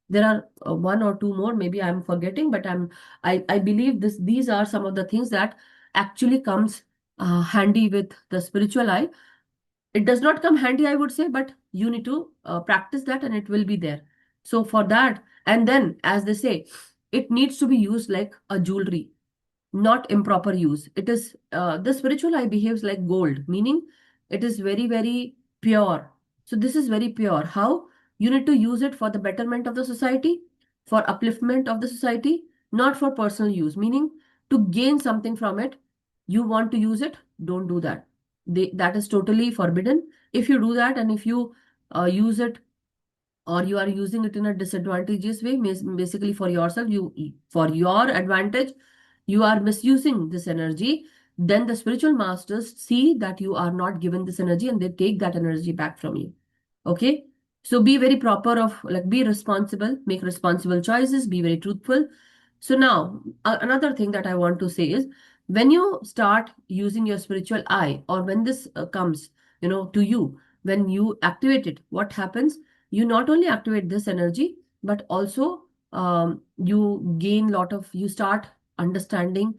There are one or two more, maybe I'm forgetting, but I believe these are some of the things that actually comes handy with the spiritual eye. It does not come handy, I would say, but you need to practice that, and it will be there. So for that, and then as they say, it needs to be used like a jewelry, not improper use. It is, the spiritual eye behaves like gold, meaning it is very, very pure. So this is very pure. How? You need to use it for the betterment of the society, for upliftment of the society, not for personal use, meaning to gain something from it. You want to use it, don't do that. That is totally forbidden. If you do that, and if you use it, or you are using it in a disadvantageous way, basically for yourself, you, for your advantage, you are misusing this energy, then the spiritual masters see that you are not given this energy, and they take that energy back from you. Okay, so be very proper of, like, be responsible, make responsible choices, be very truthful. So now, another thing that I want to say is, when you start using your spiritual eye, or when this comes, to you, when you activate it, what happens? You not only activate this energy, but also you gain lot of, you start understanding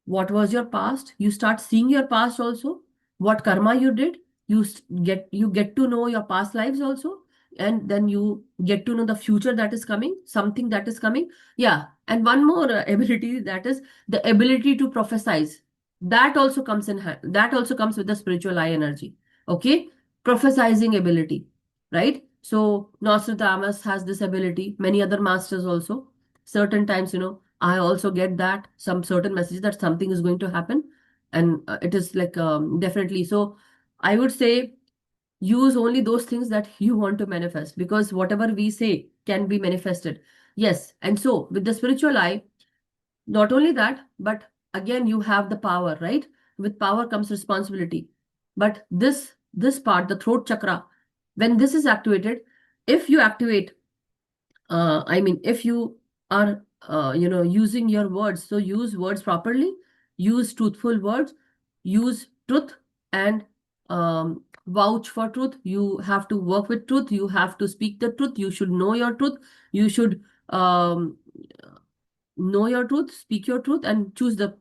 what was your past. You start seeing your past also, what karma you did. You get to know your past lives also, and then you get to know the future that is coming, something that is coming. Yeah, and one more ability, that is the ability to prophesize. That also comes in hand, that also comes with the spiritual eye energy. Okay, prophesizing ability, right? So Nostradamus has this ability, many other masters also. certain times, I also get that some certain messages that something is going to happen, and it is like definitely. So I would say use only those things that you want to manifest, because whatever we say can be manifested. Yes, and so with the spiritual eye, not only that, but again you have the power, right? With power comes responsibility. But this part, the throat chakra, when this is activated, if you activate, I mean, if you are using your words, so use words properly, use truthful words, use truth, and vouch for truth. You have to work with truth, you have to speak the truth, you should know your truth, you should um, know your truth, speak your truth, and choose the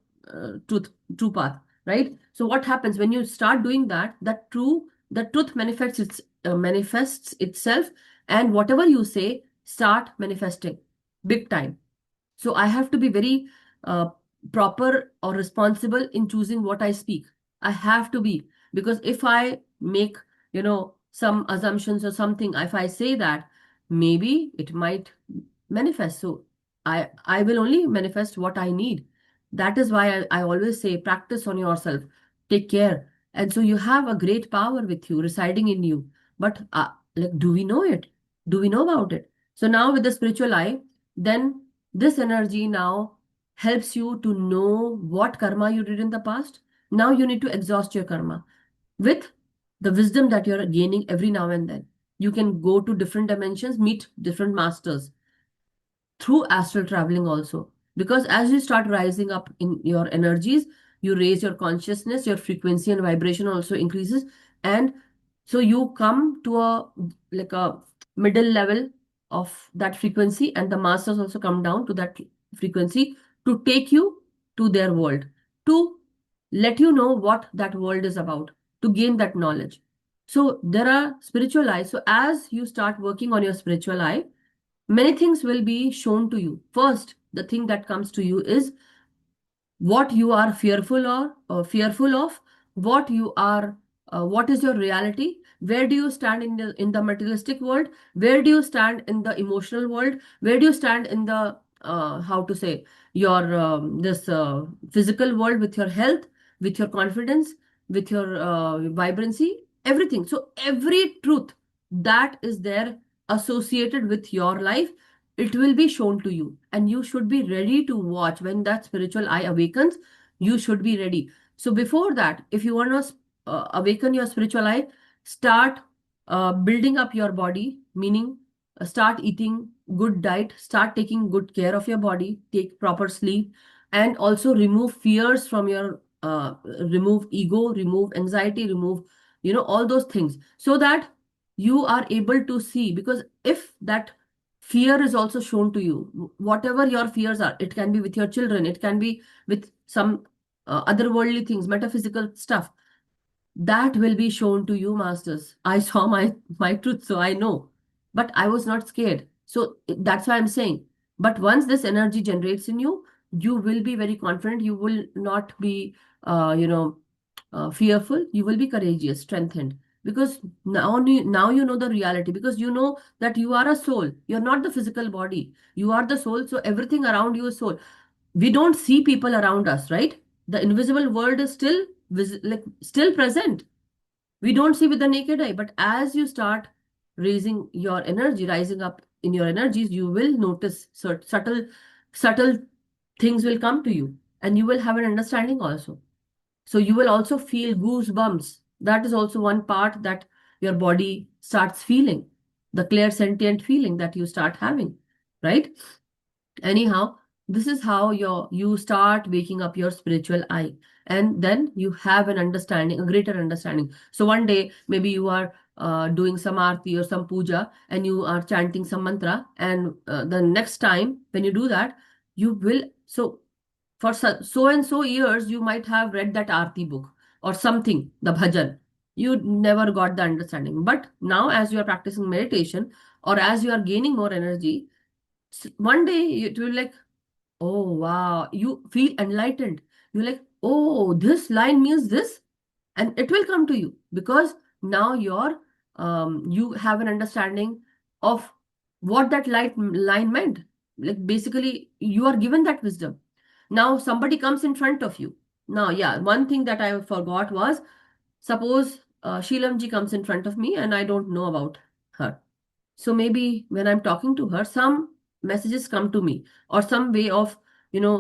true path, right? So what happens when you start doing that? The truth manifests itself, and whatever you say start manifesting big time. So I have to be very uh, proper or responsible in choosing what I speak. I have to be, because if I make, some assumptions or something, if I say that, maybe it might manifest. So I will only manifest what I need. That is why I always say practice on yourself. Take care. And so you have a great power with you, residing in you. But like, do we know it? Do we know about it? So now with the spiritual eye, then this energy now helps you to know what karma you did in the past. Now you need to exhaust your karma with the wisdom that you're gaining every now and then. You can go to different dimensions, meet different masters through astral traveling also. Because as you start rising up in your energies, you raise your consciousness, your frequency and vibration also increases. And so you come to a like a middle level of that frequency, and the masters also come down to that frequency to take you to their world, to let you know what that world is about, to gain that knowledge. So there are spiritual eyes. So as you start working on your spiritual eye, many things will be shown to you. First, the thing that comes to you is what you are fearful of, what you are, what is your reality, where do you stand in the materialistic world, where do you stand in the emotional world, where do you stand in the how to say, your this physical world, with your health, with your confidence, with your vibrancy, everything. So every truth that is there associated with your life, it will be shown to you, and you should be ready to watch. When that spiritual eye awakens, you should be ready. So before that, if you want to awaken your spiritual eye, start building up your body, meaning start eating good diet, start taking good care of your body, take proper sleep, and also remove fears from your remove ego, remove anxiety, remove all those things, so that you are able to see. Because if that fear is also shown to you, whatever your fears are, it can be with your children, it can be with some otherworldly things, metaphysical stuff, that will be shown to you, masters. I saw my truth, so I know, but I was not scared. So that's why I'm saying, but once this energy generates in you, you will be very confident, you will not be fearful, you will be courageous, strengthened. Because now you know the reality, because you know that you are a soul, you're not the physical body, you are the soul. So everything around you is soul. We don't see people around us, right? The invisible world is still like still present. We don't see with the naked eye, but as you start raising your energy, rising up in your energies, you will notice subtle things will come to you, and you will have an understanding also. So you will also feel goosebumps. That is also one part that your body starts feeling, the clear sentient feeling that you start having, right? Anyhow, this is how you start waking up your spiritual eye, and then you have an understanding, a greater understanding. So one day maybe you are doing some aarti or some puja, and you are chanting some mantra, and the next time when you do that, you will, so for so and so years you might have read that aarti book or something, the bhajan, you never got the understanding. But now as you are practicing meditation, or as you are gaining more energy, one day it will like, oh wow, you feel enlightened. You're like, oh, this line means this, and it will come to you, because now you have an understanding of what that line meant. like basically you are given that wisdom. Now somebody comes in front of you. Now, yeah, one thing that I forgot was, suppose Sheelam ji comes in front of me and I don't know about her. So maybe when I'm talking to her, some messages come to me, or some way of,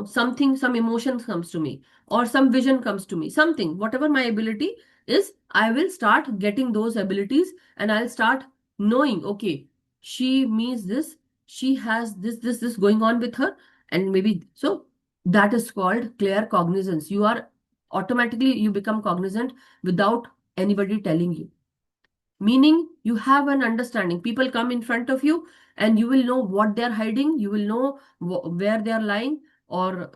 something, some emotion comes to me, or some vision comes to me, something, whatever my ability is, I will start getting those abilities, and I'll start knowing, okay, she means this, she has this going on with her, and maybe so that is called clear cognizance. You are automatically, you become cognizant without anybody telling you, meaning you have an understanding. People come in front of you and you will know what they're hiding, you will know where they are lying, or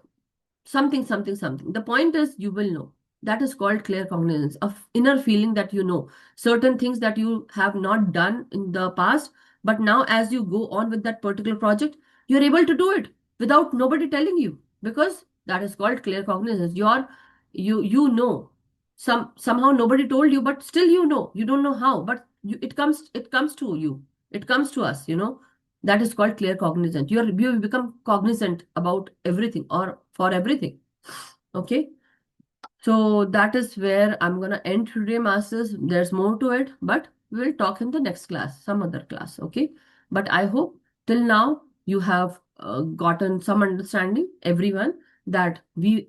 something. The point is, you will know. That is called clear cognizance, of inner feeling, that you know certain things that you have not done in the past, but now as you go on with that particular project, you're able to do it without nobody telling you, because that is called clear cognizance. You know, somehow nobody told you, but still you know, you don't know how, but it comes to you, it comes to us, that is called clear cognizant. You become cognizant about everything, or for everything. Okay. So that is where I'm gonna end today, masters. There's more to it, but we'll talk in the next class, some other class. Okay. But I hope till now you have gotten some understanding, everyone, that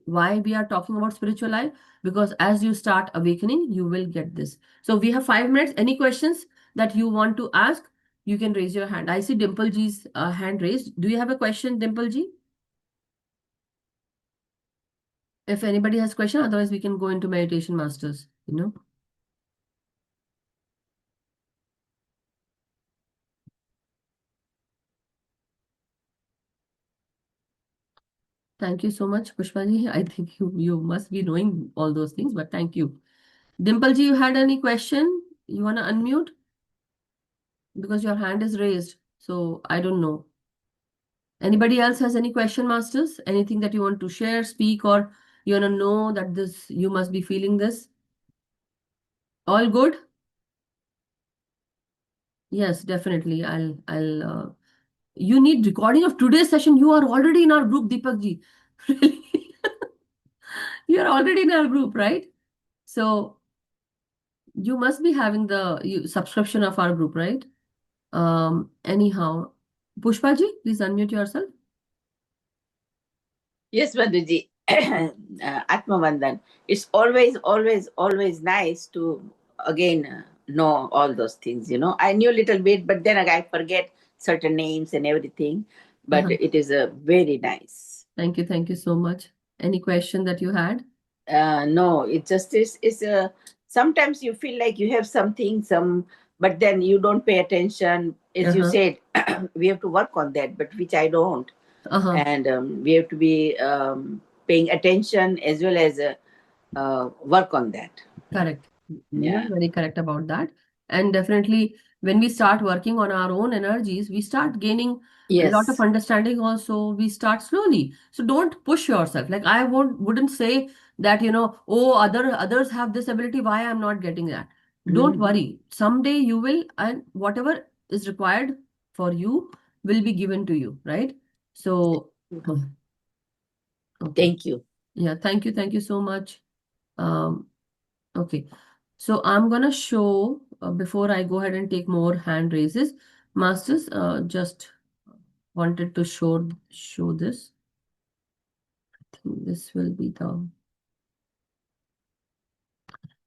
why we are talking about spiritual life, because as you start awakening, you will get this. So we have 5 minutes. Any questions that you want to ask? You can raise your hand. I see Dimple Ji's hand raised. Do you have a question, Dimple Ji? If anybody has question, otherwise we can go into meditation, masters. Thank you so much, Pushpaji. I think you must be knowing all those things, but thank you. Dimple Ji, you had any question? You wanna unmute? Because your hand is raised. So I don't know. Anybody else has any question, masters? Anything that you want to share, speak, or you wanna know that this you must be feeling this? All good? Yes, definitely. I'll you need recording of today's session. You are already in our group, Deepak ji. Really? You are already in our group, right? So you must be having the subscription of our group, right? Anyhow, Pushpa ji, please unmute yourself. Yes, Madhuji. Atma Vandan. It's always nice to again know all those things. I knew a little bit, but then I forget certain names and everything. But it is very nice. Thank you so much. Any question that you had? No, it just is. Sometimes you feel like you have something, but then you don't pay attention. As you said, we have to work on that, but which I don't. And we have to be paying attention as well as work on that. Correct. You Yeah. are very correct about that. And definitely, when we start working on our own energies, we start gaining a lot of Yes. understanding also. We start slowly. So don't push yourself. Like I wouldn't say that, oh, others have this ability, why I'm not getting that. Don't worry. Someday you will, and whatever is required for you will be given to you, right? So, okay. Thank you. Yeah, thank you so much. Um, okay. So I'm gonna show before I go ahead and take more hand raises, masters. Just wanted to show this. I think this will be the.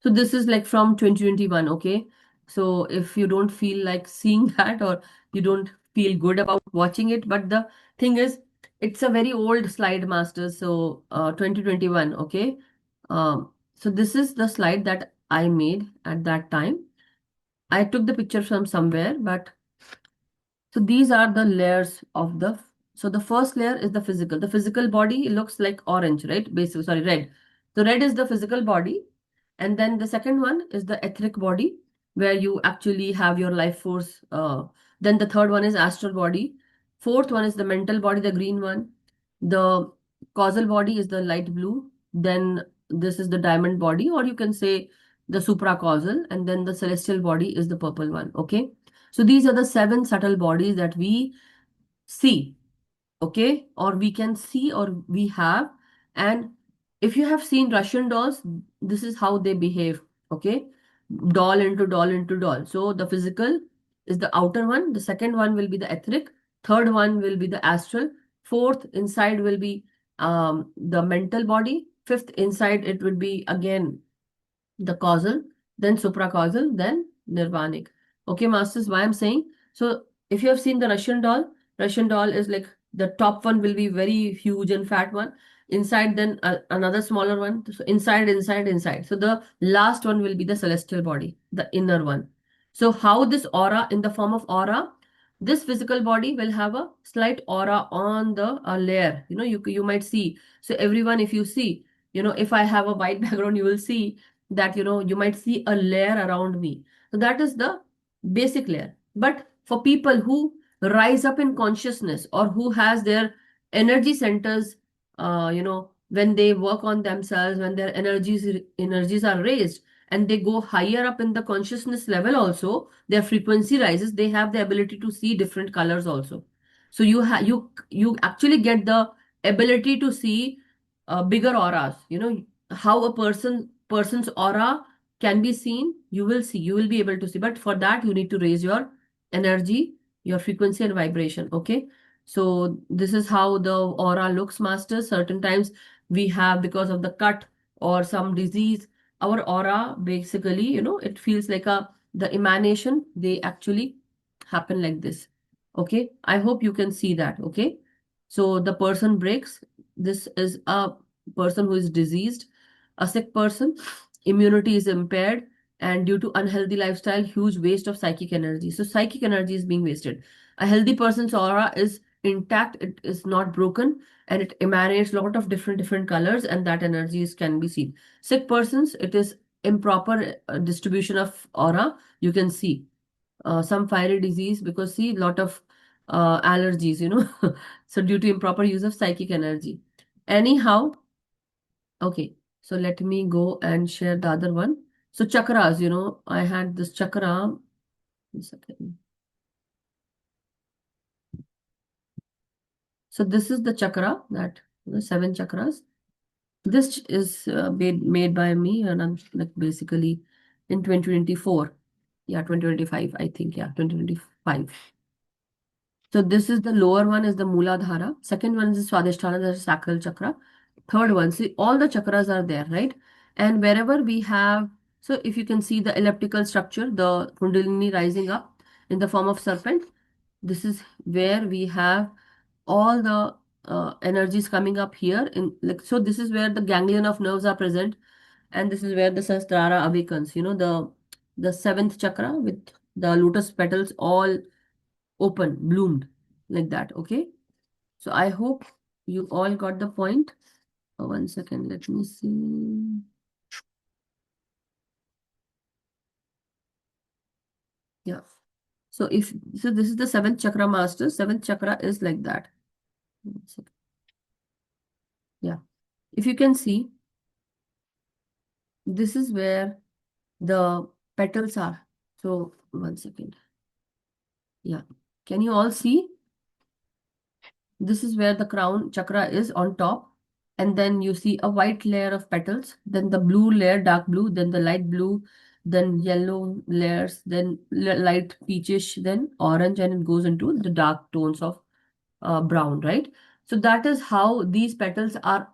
So this is like from 2021. Okay. So if you don't feel like seeing that, or you don't feel good about watching it, but the thing is, it's a very old slide, masters. So 2021. Okay. So this is the slide that I made at that time. I took the picture from somewhere, but so these are the layers of so the first layer is the physical. The physical body looks like orange, right? Basically, sorry, red. So red is the physical body. And then the second one is the etheric body, where you actually have your life force. Then the third one is astral body. Fourth one is the mental body, the green one. The causal body is the light blue. Then this is the diamond body, or you can say the supracausal. And then the celestial body is the purple one. Okay. So these are the 7 subtle bodies that we see. okay, or we can see, or we have. And if you have seen Russian dolls, this is how they behave, okay, doll into doll into doll. So the physical is the outer one, the second one will be the etheric, third one will be the astral, fourth inside will be the mental body, fifth inside it would be again the causal, then supracausal, then nirvanic. Okay, masters, why I'm saying? So if you have seen the Russian doll is like the top one will be very huge and fat one. Inside, then another smaller one. So inside, inside, inside. So the last one will be the celestial body, the inner one. So how this aura, in the form of aura, this physical body will have a slight aura on the layer. You know, you might see. So everyone, if you see, you know, if I have a white background, you will see that, you know, you might see a layer around me. So that is the basic layer. But for people who rise up in consciousness, or who has their energy centers, you know, when they work on themselves, when their energies are raised, and they go higher up in the consciousness level also, their frequency rises, they have the ability to see different colors also. So you actually get the ability to see bigger auras. You know how a person's aura can be seen. You will be able to see, but for that you need to raise your energy, your frequency and vibration. Okay, so this is how the aura looks, master. Certain times we have, because of the cut or some disease, our aura basically, you know, it feels like a the emanation, they actually happen like this. Okay, I hope you can see that. Okay, so the person breaks. This is a person who is diseased, a sick person, immunity is impaired, and due to unhealthy lifestyle, huge waste of psychic energy. So psychic energy is being wasted. A healthy person's aura is intact, it is not broken, and it emanates a lot of different colors, and that energies can be seen. Sick persons, it is improper distribution of aura. You can see some fiery disease, because see lot of allergies, you know. So due to improper use of psychic energy. Anyhow, okay, so let me go and share the other one. So chakras, you know, I had this chakra. One second. So this is the chakra, that the seven chakras. This is made by me, and I'm like basically in 2024. Yeah, 2025, I think. Yeah, 2025. So this is the lower one is the Mooladhara. Second one is Swadhisthana, that's sacral chakra. Third one, see all the chakras are there, right? And wherever we have, so if you can see the elliptical structure, the Kundalini rising up in the form of serpent, this is where we have all the energies coming up here. In like, so this is where the ganglion of nerves are present, and this is where the Sahasrara awakens. You know, the seventh chakra with the lotus petals all open, bloomed like that. Okay, so I hope you all got the point. 1 second, let me see. Yeah, so if so, this is the seventh chakra, master. Seventh chakra is like that. 1 second. Yeah, if you can see, this is where the petals are. So 1 second. Yeah, can you all see? This is where the crown chakra is on top, and then you see a white layer of petals, then the blue layer, dark blue, then the light blue, then yellow layers, then light peachish, then orange, and it goes into the dark tones of brown, right? So that is how these petals are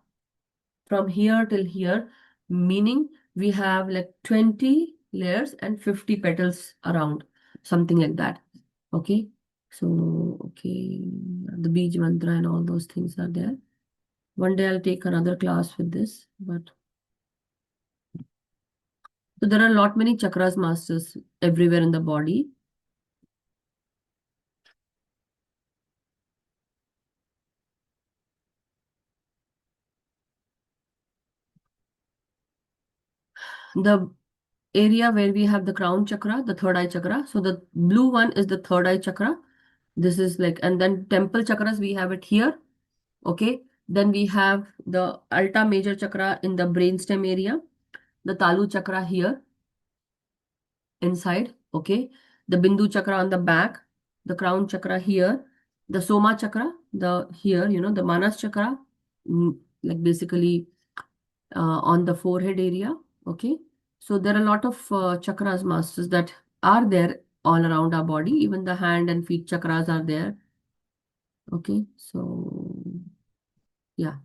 from here till here, meaning we have like 20 layers and 50 petals around, something like that. Okay, so okay, the Bij mantra and all those things are there. One day I'll take another class with this, but so there are a lot many chakras, masters, everywhere in the body. The area where we have the crown chakra, the third eye chakra. So the blue one is the third eye chakra. This is like, and then temple chakras, we have it here. Okay. Then we have the Alta major chakra in the brainstem area, the Talu chakra here inside. Okay. The Bindu chakra on the back, the crown chakra here, The Soma chakra, the here, the Manas chakra, like basically on the forehead area. Okay. So there are a lot of chakras, masters, that are there all around our body. Even the hand and feet chakras are there. Okay. So yeah.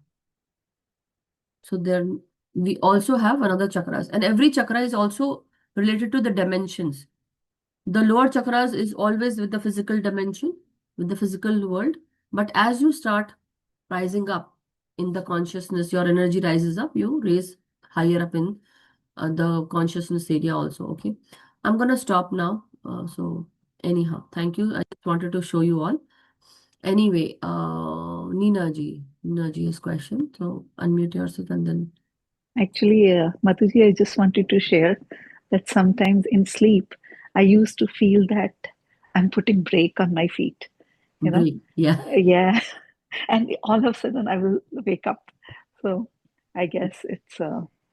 So there we also have another chakras, and every chakra is also related to the dimensions. The lower chakras is always with the physical dimension, with the physical world. But as you start rising up in the consciousness, your energy rises up, you raise higher up in the consciousness area also. Okay. I'm going to stop now. So anyhow, thank you. I just wanted to show you all. Anyway, Nina ji has question. So unmute yourself and then. Actually, Madhuji, I just wanted to share that sometimes in sleep, I used to feel that I'm putting brake on my feet, you know? Break. Yeah. Yeah. And all of a sudden I will wake up. So I guess it's,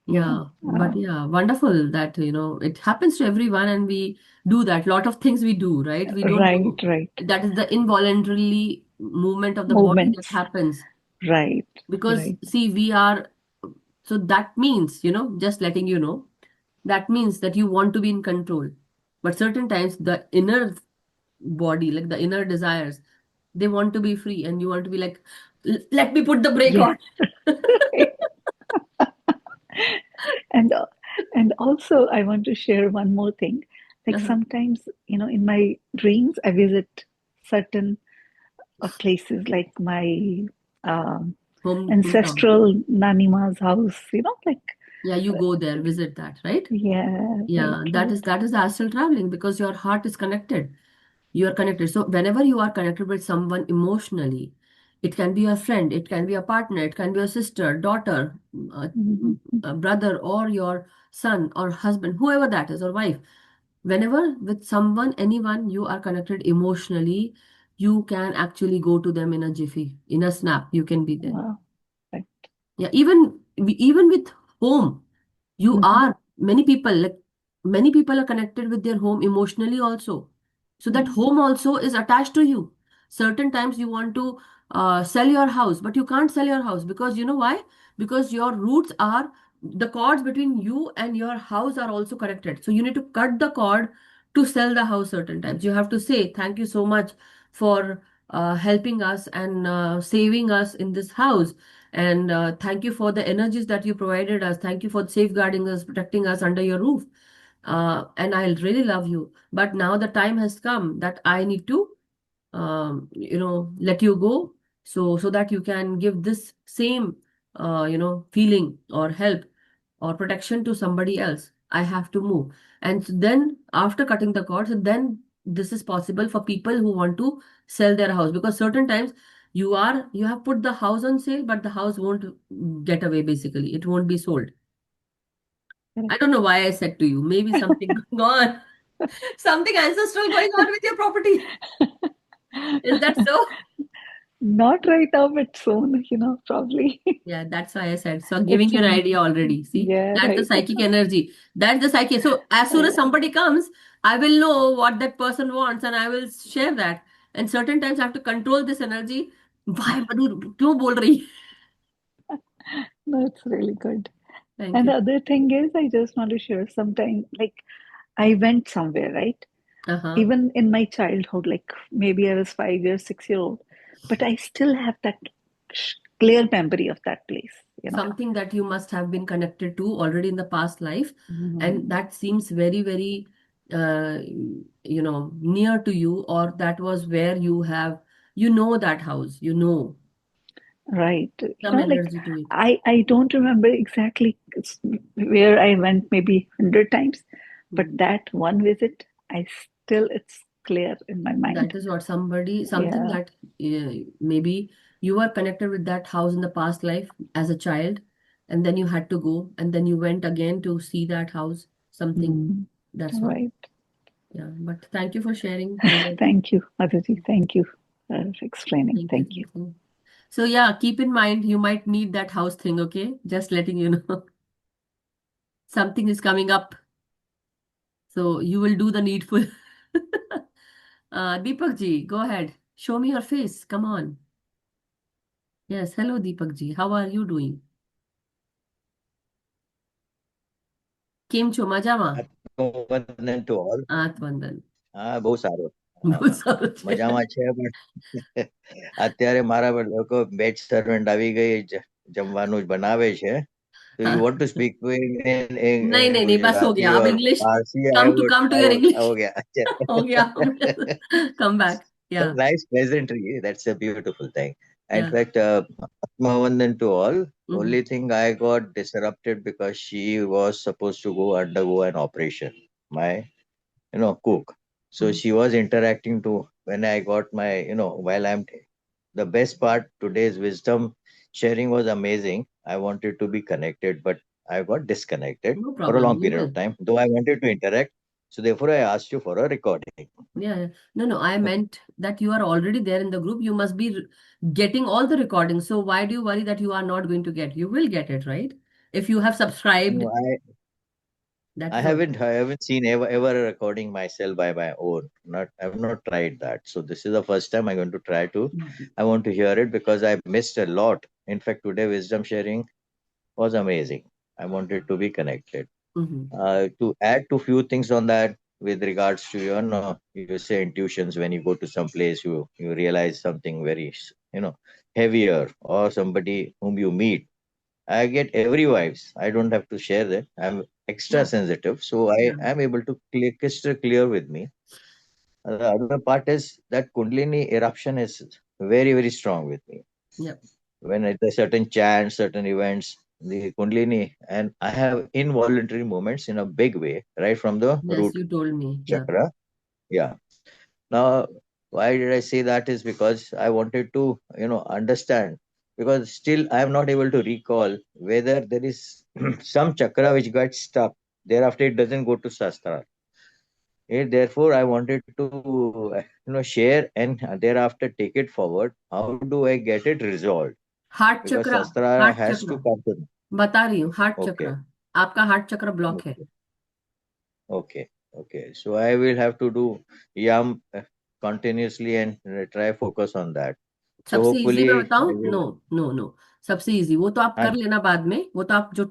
Yeah, but yeah, wonderful that, it happens to everyone and we do that. Lot of things we do, right? We don't right, know. right. That is the involuntarily movement of the body that Movements. happens. Right, Because right. see, so that means, just letting you know, that means that you want to be in control. But certain times the inner body, like the inner desires, they want to be free and you want to be like, Let me put the brake Yeah. on." and and also I want to share one more thing. Like Uh-huh. sometimes, in my dreams, I visit certain places like my um, Hometown. ancestral Nanima's house, like, Yeah, you go there, visit that, right? yeah, right, Yeah, that right. is that is the astral traveling because your heart is connected. You are connected. So whenever you are connected with someone emotionally, it can be a friend, it can be a partner, it can be a sister, daughter, a, Mhm. a brother, or your son or husband, whoever that is, or wife. Whenever with someone, anyone you are connected emotionally, you can actually go to them in a jiffy, in a snap. You can be there. Wow, right. Yeah, even with home, you Mhm. are many people are connected with their home emotionally also. So that Mhm. home also is attached to you. Certain times you want to sell your house, but you can't sell your house because you know why? Because your roots are the cords between you and your house are also connected. So you need to cut the cord to sell the house. Certain times you have to say thank you so much for helping us and saving us in this house, and thank you for the energies that you provided us. Thank you for safeguarding us, protecting us under your roof. And I really love you. But now the time has come that I need to, let you go, so that you can give this same, feeling or help or protection to somebody else. I have to move. And so then after cutting the cords, then this is possible for people who want to sell their house, because certain times you have put the house on sale, but the house won't get away, basically. It won't be sold. I don't know why I said to you. Maybe something going on. Something ancestral going on with your property. Is that so? Not right now, but soon, probably. Yeah, that's why I said. So I'm giving It's you an in, idea already. See, yeah, that's the right. psychic energy. That's the psychic. So as soon as Yeah. somebody comes, I will know what that person wants and I will share that. And certain times I have to control this energy. Why, Madhu, क्यों बोल रही? No, it's really good. Thank And you. the other thing is, I just want to share sometime, like, I went somewhere, right? Uh-huh. Even in my childhood, like maybe I was 5 years, 6 year old, but I still have that clear memory of that place. Something that you must have been connected to already in the past life, and Mm, that seems very, very, near to you, or that was where that house, right. some Like energy to it. I don't remember exactly where I went, maybe 100 times, but Hmm. that one visit, it's clear in my mind. That is what something Yeah. that maybe you are connected with that house in the past life as a child, and then you had to go, and then you went again to see that house, something. Mm, That's what. right. Yeah, but thank you for sharing. Really. Thank you, Aditi. Thank you for explaining. Thank you. Thank you. Thank you. So yeah, keep in mind you might need that house thing, okay? Just letting you know. Something is coming up. So you will do the needful. Deepak ji, go ahead. Show me your face. Come on. Yes. Hello, Deepak ji. How are you doing? કેમ છો મજામાં? આત્મવંદન to all. આત્મવંદન. બહુ સારું. બહુ સારું છે. મજામાં છે પણ અત્યારે મારા લોકો બેચ સર્વન્ટ આવી ગઈ જમવાનું જ બનાવે છે. So you want to speak नहीं नहीं नहीं बस हो गया अब or English Parsi? come to your English हो गया. हो गया come back yeah Nice pleasantry. That's a beautiful thing. In yeah fact, Atmavandan to all. Mhm. Only thing I got disrupted because she was supposed to go undergo an operation. My cook. So Mhm. she was interacting to when I got my, while I'm the best part today's wisdom sharing was amazing. I wanted to be connected, but I got disconnected No for a problem long you period will of time, though I wanted to interact. So therefore I asked you for a recording. yeah no I meant that you are already there in the group you must be getting all the recordings so why do you worry that you are not going to get you will get it right if you have subscribed No, that I is all haven't seen ever recording myself by my own. I've not tried that. So this is the first time I'm going to try to. I want to hear it because I missed a lot. In fact, today wisdom sharing was amazing. I wanted to be connected. Mhm. To add to few things on that with regards to your you say intuitions when you go to some place you realize something very heavier or somebody whom you meet. I get every vibes. I don't have to share that. I'm extra yeah sensitive, so I yeah am able to crystal clear with me. The other part is that Kundalini eruption is very very strong with me. yeah When at a certain chant, certain events, the Kundalini, and I have involuntary movements in a big way, right from the yes root you told me yeah chakra. Yeah. Now, why did I say that is because I wanted to, understand because still I am not able to recall whether there is some chakra which got stuck. Thereafter, it doesn't go to Shastra. Therefore, I wanted to, share and thereafter take it forward. How do I get it resolved? Heart Because chakra Shastra heart has chakra to come to me. बता रही हूँ heart Okay, चक्र आपका heart चक्र block है okay, okay. So I will have to do yam continuously and try focus on that. So सबसे easy मैं hopefully बताऊं I will. नो सबसे इजी वो तो आप कर And लेना बाद में वो तो आप जो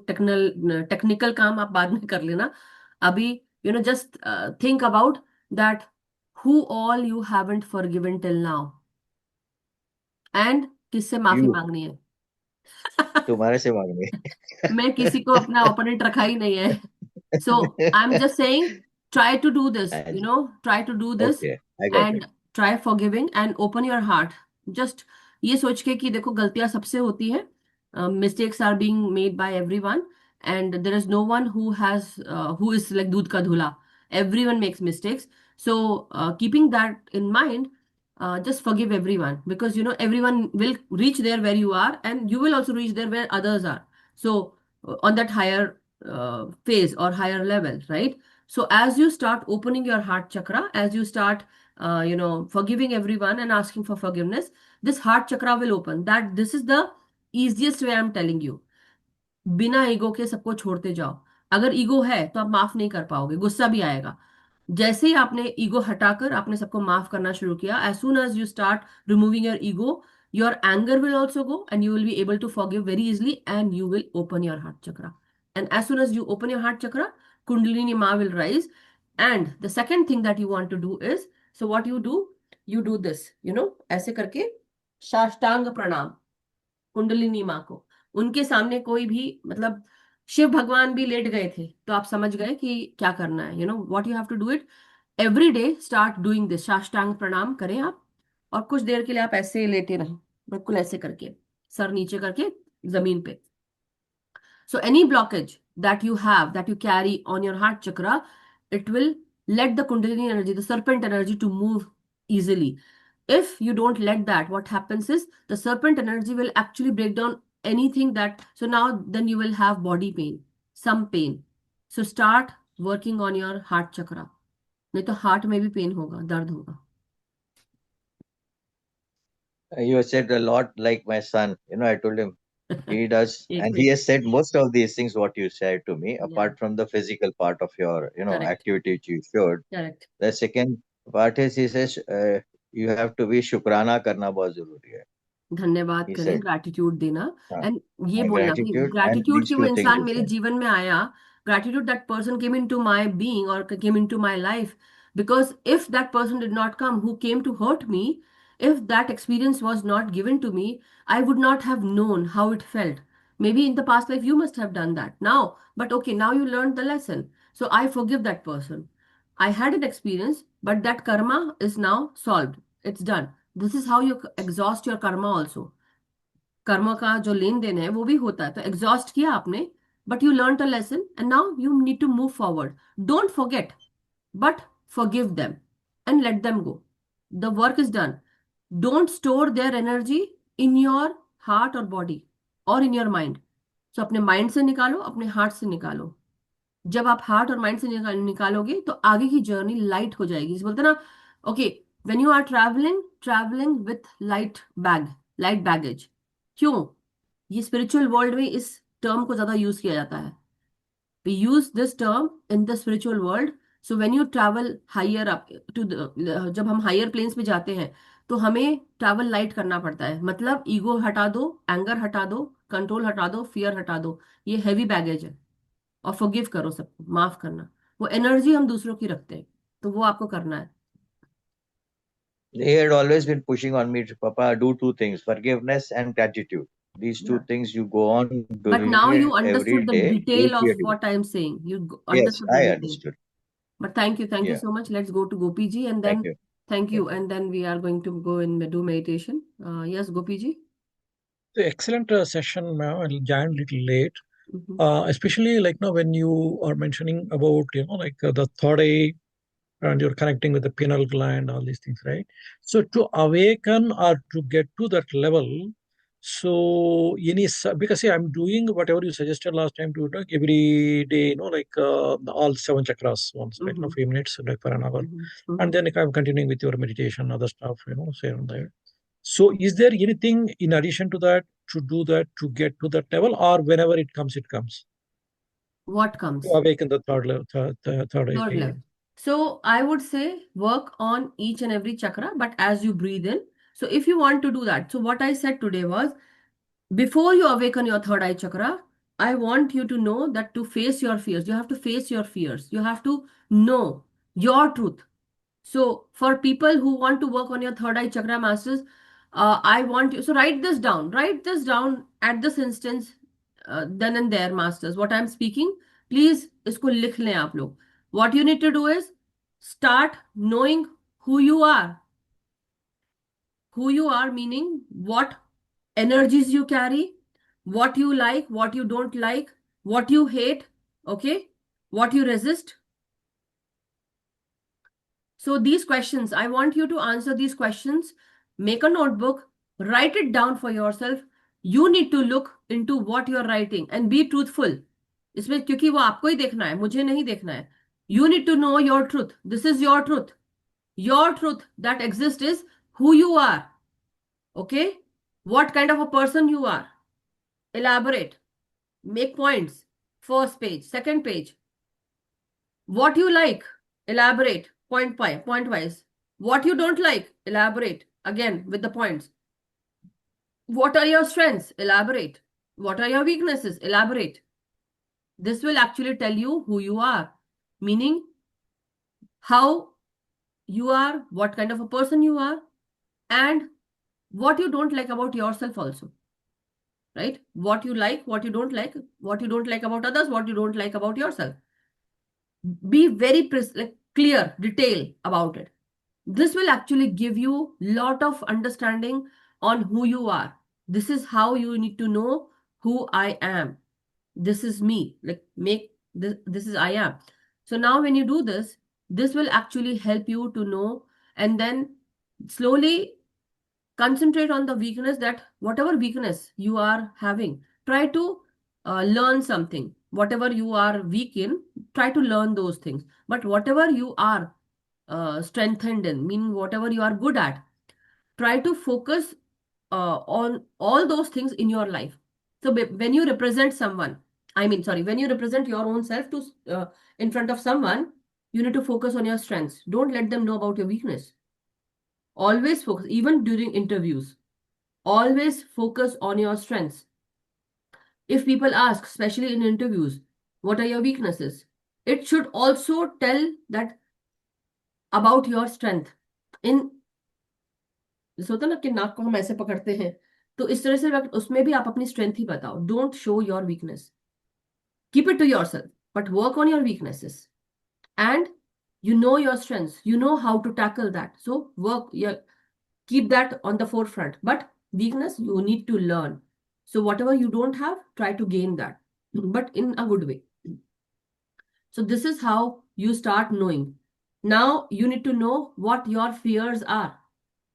टेक्निकल काम आप बाद में कर लेना अभी just think about that who all you haven't forgiven till now and किससे माफी you, मांगनी है तुम्हारे से मांगनी मैं किसी को अपना ओपोनेंट रखा ही नहीं है So I'm just saying, try to do this, And try to do this okay, I got it. and try forgiving and open your heart. Just ये सोच के कि देखो गलतियां सबसे होती है mistakes are being made by everyone and there is no one who is like दूध का धुला. Everyone makes mistakes. So keeping that in mind, just forgive everyone because everyone will reach there where you are and you will also reach there where others are. So on that higher phase or higher level, right? So as you start opening your heart chakra, as you start, forgiving everyone and asking for forgiveness, this heart chakra will open. That this is the easiest way I'm telling you. बिना ego के सबको छोड़ते जाओ अगर ego है तो आप माफ नहीं कर पाओगे गुस्सा भी आएगा जैसे ही आपने ईगो हटाकर आपने सबको माफ करना शुरू किया as soon as you start removing your ego your anger will also go and you will be able to forgive very easily and you will open your heart chakra and as soon as you open your heart chakra kundalini ma will rise and the second thing that you want to do is so what you do this ऐसे करके साष्टांग प्रणाम कुंडलिनी माँ को उनके सामने कोई भी मतलब शिव भगवान भी लेट गए थे तो आप समझ गए कि क्या करना है what you have to do it every day start doing this साष्टांग प्रणाम करें आप और कुछ देर के लिए आप ऐसे लेटे रहें बिल्कुल ऐसे करके सर नीचे करके जमीन पे so any blockage that you have that you carry on your heart chakra it will let the kundalini energy the serpent energy to move easily if you don't let that what happens is the serpent energy will actually break down anything that so now then you will have body pain some pain so start working on your heart chakra नहीं तो heart में भी pen होगा दर्द होगा you said a lot like my son. I told him he does, एक and he minute has said most of these things what you said to me, या apart from the physical part of your, correct activity which you showed. Correct The second part is he says you have to be शुक्राना करना बहुत जरूरी है. धन्यवाद He करें, said, gratitude देना हाँ, एंड ये बोलना कि gratitude and ग्रैटिट्यूड these कि वो two things इंसान he मेरे said. जीवन में आया, gratitude that person came into my being or came into my life, because if that person did not come, who came to hurt me, if that experience was not given to me, I would not have known how it felt. Maybe in the past life you must have done that now, but okay, now you learned the lesson, so I forgive that person. I had an experience, but that karma is now solved, it's done. This is how you exhaust your karma also. कर्म का जो लेन then है वो भी होता है, तो exhaust किया आपने, but you learn a lesson and now you need to move forward. Don't forget, but forgive them and let them go. The work is done. Don't store their energy in your heart और body और in your mind. सो अपने mind से निकालो, अपने heart से निकालो. जब आप हार्ट और माइंड से निकालोगे तो आगे की जर्नी लाइट हो जाएगी. जैसे बोलते हैं ना, okay, when you are travelling with light baggage. क्यों? ये स्पिरिचुअल वर्ल्ड में इस टर्म को ज्यादा यूज किया जाता है. We use this term in the spiritual world. So when you travel higher up to जब हम हायर प्लेन्स पे जाते हैं तो हमें ट्रैवल लाइट करना पड़ता है. मतलब ईगो हटा दो, एंगर हटा दो, कंट्रोल हटा दो, फियर हटा दो. ये हैवी बैगेज है. और फॉरगिव करो सबको, माफ करना. वो एनर्जी हम दूसरों की रखते हैं, तो वो आपको करना है. He had always been pushing on me to, Papa, do two things, forgiveness and gratitude. These two Yeah. things you go on But doing now you it every understood the day, detail you'll see of a difference. what I am saying. You Yes, understood the I detail. understood. But thank you Yeah, so much. Let's go to Gopi ji and thank then you. thank Yeah. you, and then we are going to go and do meditation. Yes, Gopi ji. The excellent session, ma'am. I joined a little late, Mhm. especially like now when you are mentioning about like the third eye and you're connecting with the pineal gland, all these things, right? So to awaken or to get to that level, so because see, I'm doing whatever you suggested last time to like every day, like all 7 chakras once, right? Mhm. 5 minutes, like for an hour, Mhm. and Mhm. then like, I'm continuing with your meditation, other stuff, say on there. So is there anything in addition to that to do that to get to that level, or whenever it comes, What to comes? awaken the third level, third eye? Third level. So I would say work on each and every chakra, but as you breathe in. So if you want to do that, so what I said today was, before you awaken your third eye chakra, I want you to know that to face your fears, you have to face your fears. You have to know your truth. So for people who want to work on your third eye chakra, masters, I want you, so write this down. Write this down at this instance, then and there, masters. What I'm speaking, please, isko likh lein aap log. What you need to do is start knowing who you are. Who you are, meaning what energies you carry, what you like, what you don't like, what you hate, okay, what you resist. So these questions, I want you to answer these questions. Make a notebook, write it down for yourself. You need to look into what you're writing and be truthful. इसमें क्योंकि वो आपको ही देखना है, मुझे नहीं देखना है. You need to know your truth. This is your truth. Your truth that exists is who you are. Okay? What kind of a person you are. Elaborate. Make points. First page, second page. What you like. Elaborate. Point wise. What you don't like. Elaborate. Again with the points. What are your strengths? Elaborate. What are your weaknesses? Elaborate. This will actually tell you who you are. Meaning how you are, what kind of a person you are, and what you don't like about yourself also. Right? What you like, what you don't like about others, what you don't like about yourself. Be very clear, detail about it. This will actually give you lot of understanding on who you are. This is how you need to know who I am. This is me. Like make this is I am. So now when you do this, this will actually help you to know, and then slowly concentrate on the weakness, that whatever weakness you are having, try to learn something. Whatever you are weak in, try to learn those things. But whatever you are strengthened in, meaning whatever you are good at, try to focus on all those things in your life. So when you represent someone, when you represent your own self to in front of someone, you need to focus on your strengths. Don't let them know about your weakness. Always focus, even during interviews. Always focus on your strengths. If people ask, especially in interviews, what are your weaknesses? It should also tell that about your strength. In जैसे होता है ना कि नाक को हम ऐसे पकड़ते हैं, तो इस तरह से उसमें भी आप अपनी स्ट्रेंथ ही बताओ. Don't show your weakness. Keep it to yourself, but work on your weaknesses. And you know your strengths. You know how to tackle that. So work, yeah, keep that on the forefront. But weakness, you need to learn. So whatever you don't have, try to gain that, but in a good way. So this is how you start knowing. Now you need to know what your fears are.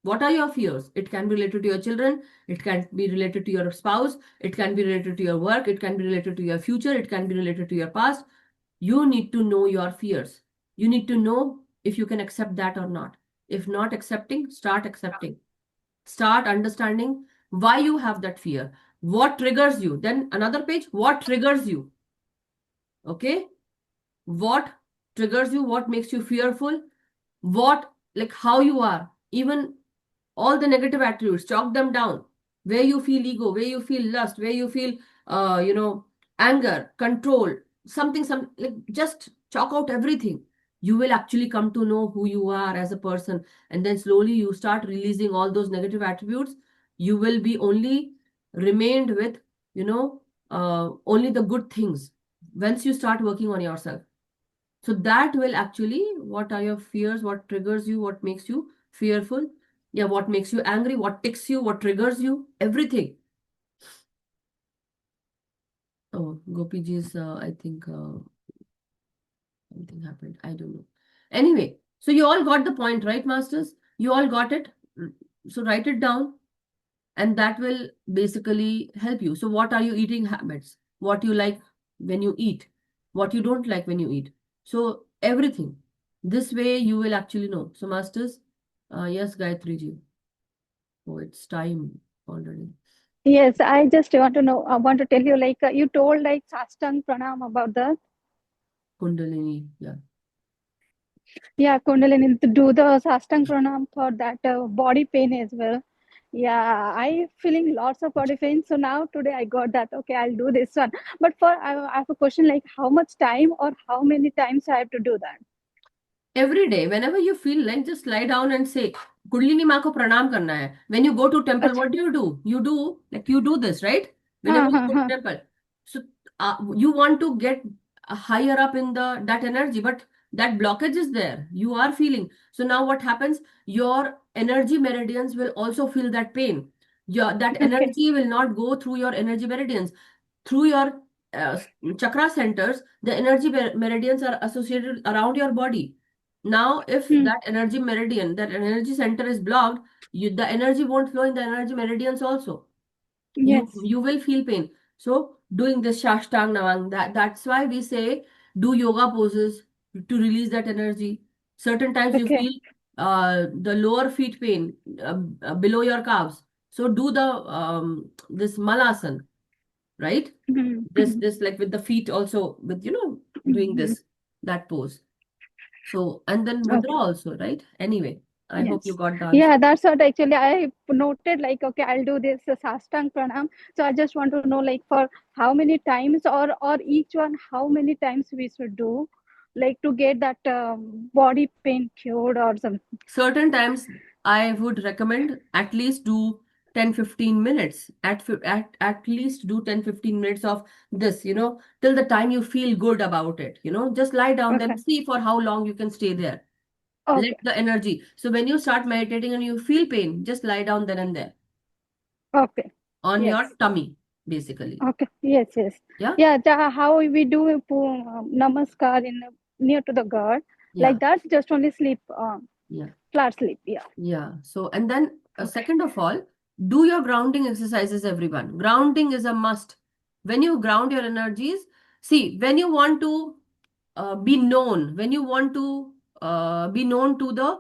What are your fears? It can be related to your children. It can be related to your spouse. It can be related to your work. It can be related to your future. It can be related to your past. You need to know your fears. You need to know if you can accept that or not. If not accepting, start accepting. Start understanding why you have that fear. What triggers you? Then another page, what triggers you? Okay? What triggers you? What makes you fearful? What, like how you are. Even all the negative attributes, chalk them down. Where you feel ego, where you feel lust, where you feel, anger, control, something, like just chalk out everything. You will actually come to know who you are as a person. And then slowly you start releasing all those negative attributes. You will be only remained with, only the good things once you start working on yourself. So that will actually, what are your fears, what triggers you, what makes you fearful, yeah, what makes you angry, what ticks you, what triggers you, everything. Oh, Gopi ji's, I think something happened. I don't know. Anyway, so you all got the point, right, masters? You all got it? So write it down, and that will basically help you. So what are your eating habits? What you like when you eat? What you don't like when you eat? So everything. This way you will actually know. So masters, yes, Gayatri ji. Oh, it's time already. Yes, I just want to know, I want to tell you, like you told like Sastang Pranam about the, Kundalini, yeah. yeah, Kundalini, to do the Sastang Pranam for that body pain as well. Yeah, I feeling lots of body pain. So now today I got that. Okay, I'll do this one. But I have a question like how much time or how many times I have to do that? Every day, whenever you feel like, just lie down and say, Kundalini Ma ko pranam karna hai. When you go to temple, Achha. what do? You do this, right? Whenever you go to temple. So you want to get higher up in that energy, but that blockage is there. You are feeling. So now what happens? Your energy meridians will also feel that pain. That Okay. energy will not go through your energy meridians. Through your chakra centers, the energy meridians are associated around your body. Now, if that energy meridian, that energy center is blocked, the energy won't flow in the energy meridians also. Yes. You will feel pain. So doing this Shashtang Navang, that's why we say do yoga poses to release that energy. Certain times you Okay. feel the lower feet pain below your calves. So do the this Malasan, right? This like with the feet also, with doing this, that pose. So, and then mudra Okay. also, right? Anyway, I hope you Yes. got the answer. Yeah, that's what actually I noted. Like, okay, I'll do this Sastang Pranam. So I just want to know, like, for how many times or each one, how many times we should do, like, to get that body pain cured or something. Certain times I would recommend at least do 10-15 minutes. At least do 10-15 minutes of this, till the time you feel good about it. Just lie down, Okay. then see for how long you can stay there. Okay. Let the energy. So when you start meditating and you feel pain, just lie down then and there. Okay. On Yes. your tummy, basically. Okay. Yes. Yes. Yeah. Yeah. How we do namaskar in near to the God, Yeah. like that. Just only sleep. Yeah. Flat sleep. Yeah. Yeah. So, and then Okay. second of all, do your grounding exercises, everyone. Grounding is a must. When you ground your energies, see, when you want to be known, when you want to be known to the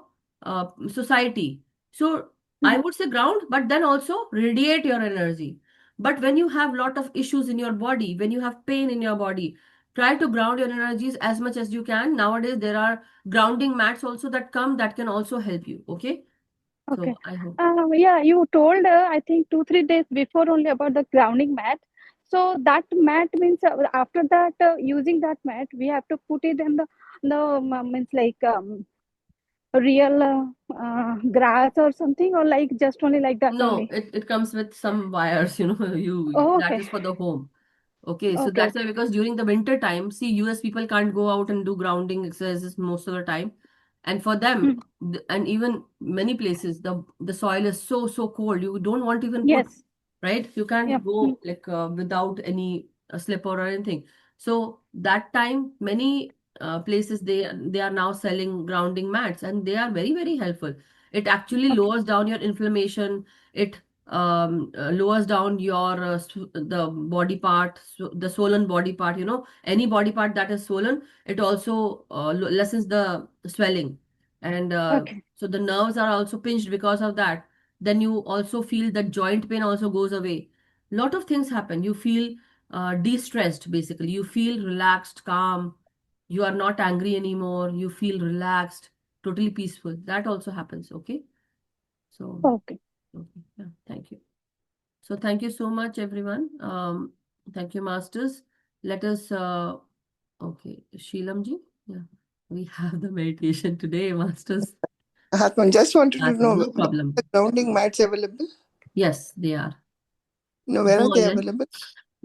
society. So I would say ground, but then also radiate your energy. But when you have lot of issues in your body, when you have pain in your body, try to ground your energies as much as you can. Nowadays, there are grounding mats also that come that can also help you. Okay. Okay. So I hope. Yeah, you told I think 2-3 days before only about the grounding mat. So that mat means after that using that mat we have to put it in the means like real grass or something, or like just only like that No, only. it comes with some wires, Oh, that okay. is for the home. Okay, so Okay, that's why, okay. because during the winter time, see, US people can't go out and do grounding exercises most of the time. And for them, Hmm. and even many places, the soil is so cold. You don't want to even put, Yes. right? You Yeah. can't go like without any slipper or anything. So that time, many places they are now selling grounding mats, and they are very helpful. It actually Okay. lowers down your inflammation. It lowers down your the body part, the swollen body part. Any body part that is swollen, it also lessens the swelling, and Okay. so the nerves are also pinched because of that. Then you also feel that joint pain also goes away. Lot of things happen. You feel de-stressed, basically. You feel relaxed, calm. You are not angry anymore. You feel relaxed, totally peaceful. That also happens. Okay. So, Okay. okay. Yeah, thank you. So thank you so much, everyone. Thank you, masters. Let us, okay, Sheelamji. Yeah, we have the meditation today, masters. Atman, just wanted to know, No where are the problem. grounding mats available? Yes, they are. No, Go where are they online. available?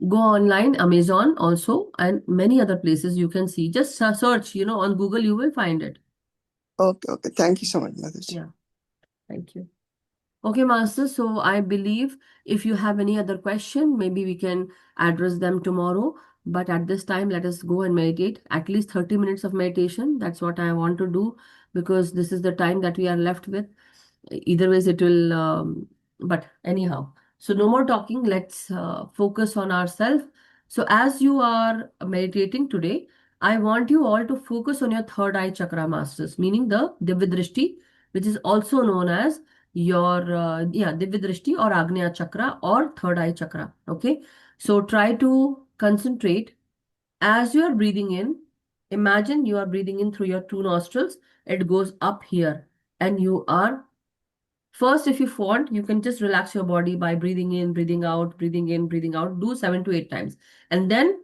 Go online, Amazon also, and many other places you can see. Just search, on Google, you will find it. Okay, okay. Thank you so much, Madhuji. Yeah, thank you. Okay, Master. So I believe if you have any other question, maybe we can address them tomorrow. But at this time, let us go and meditate. At least 30 minutes of meditation. That's what I want to do, because this is the time that we are left with. Either ways, it will, but anyhow. So no more talking. Let's focus on ourselves. So as you are meditating today, I want you all to focus on your third eye chakra, Masters, meaning the Divya Drishti, which is also known as your Divya Drishti or Agnya chakra or third eye chakra. Okay, so try to concentrate as you are breathing in. Imagine you are breathing in through your two nostrils. It goes up here, and you are first, if you want, you can just relax your body by breathing in, breathing out, breathing in, breathing out. Do 7 to 8 times, and then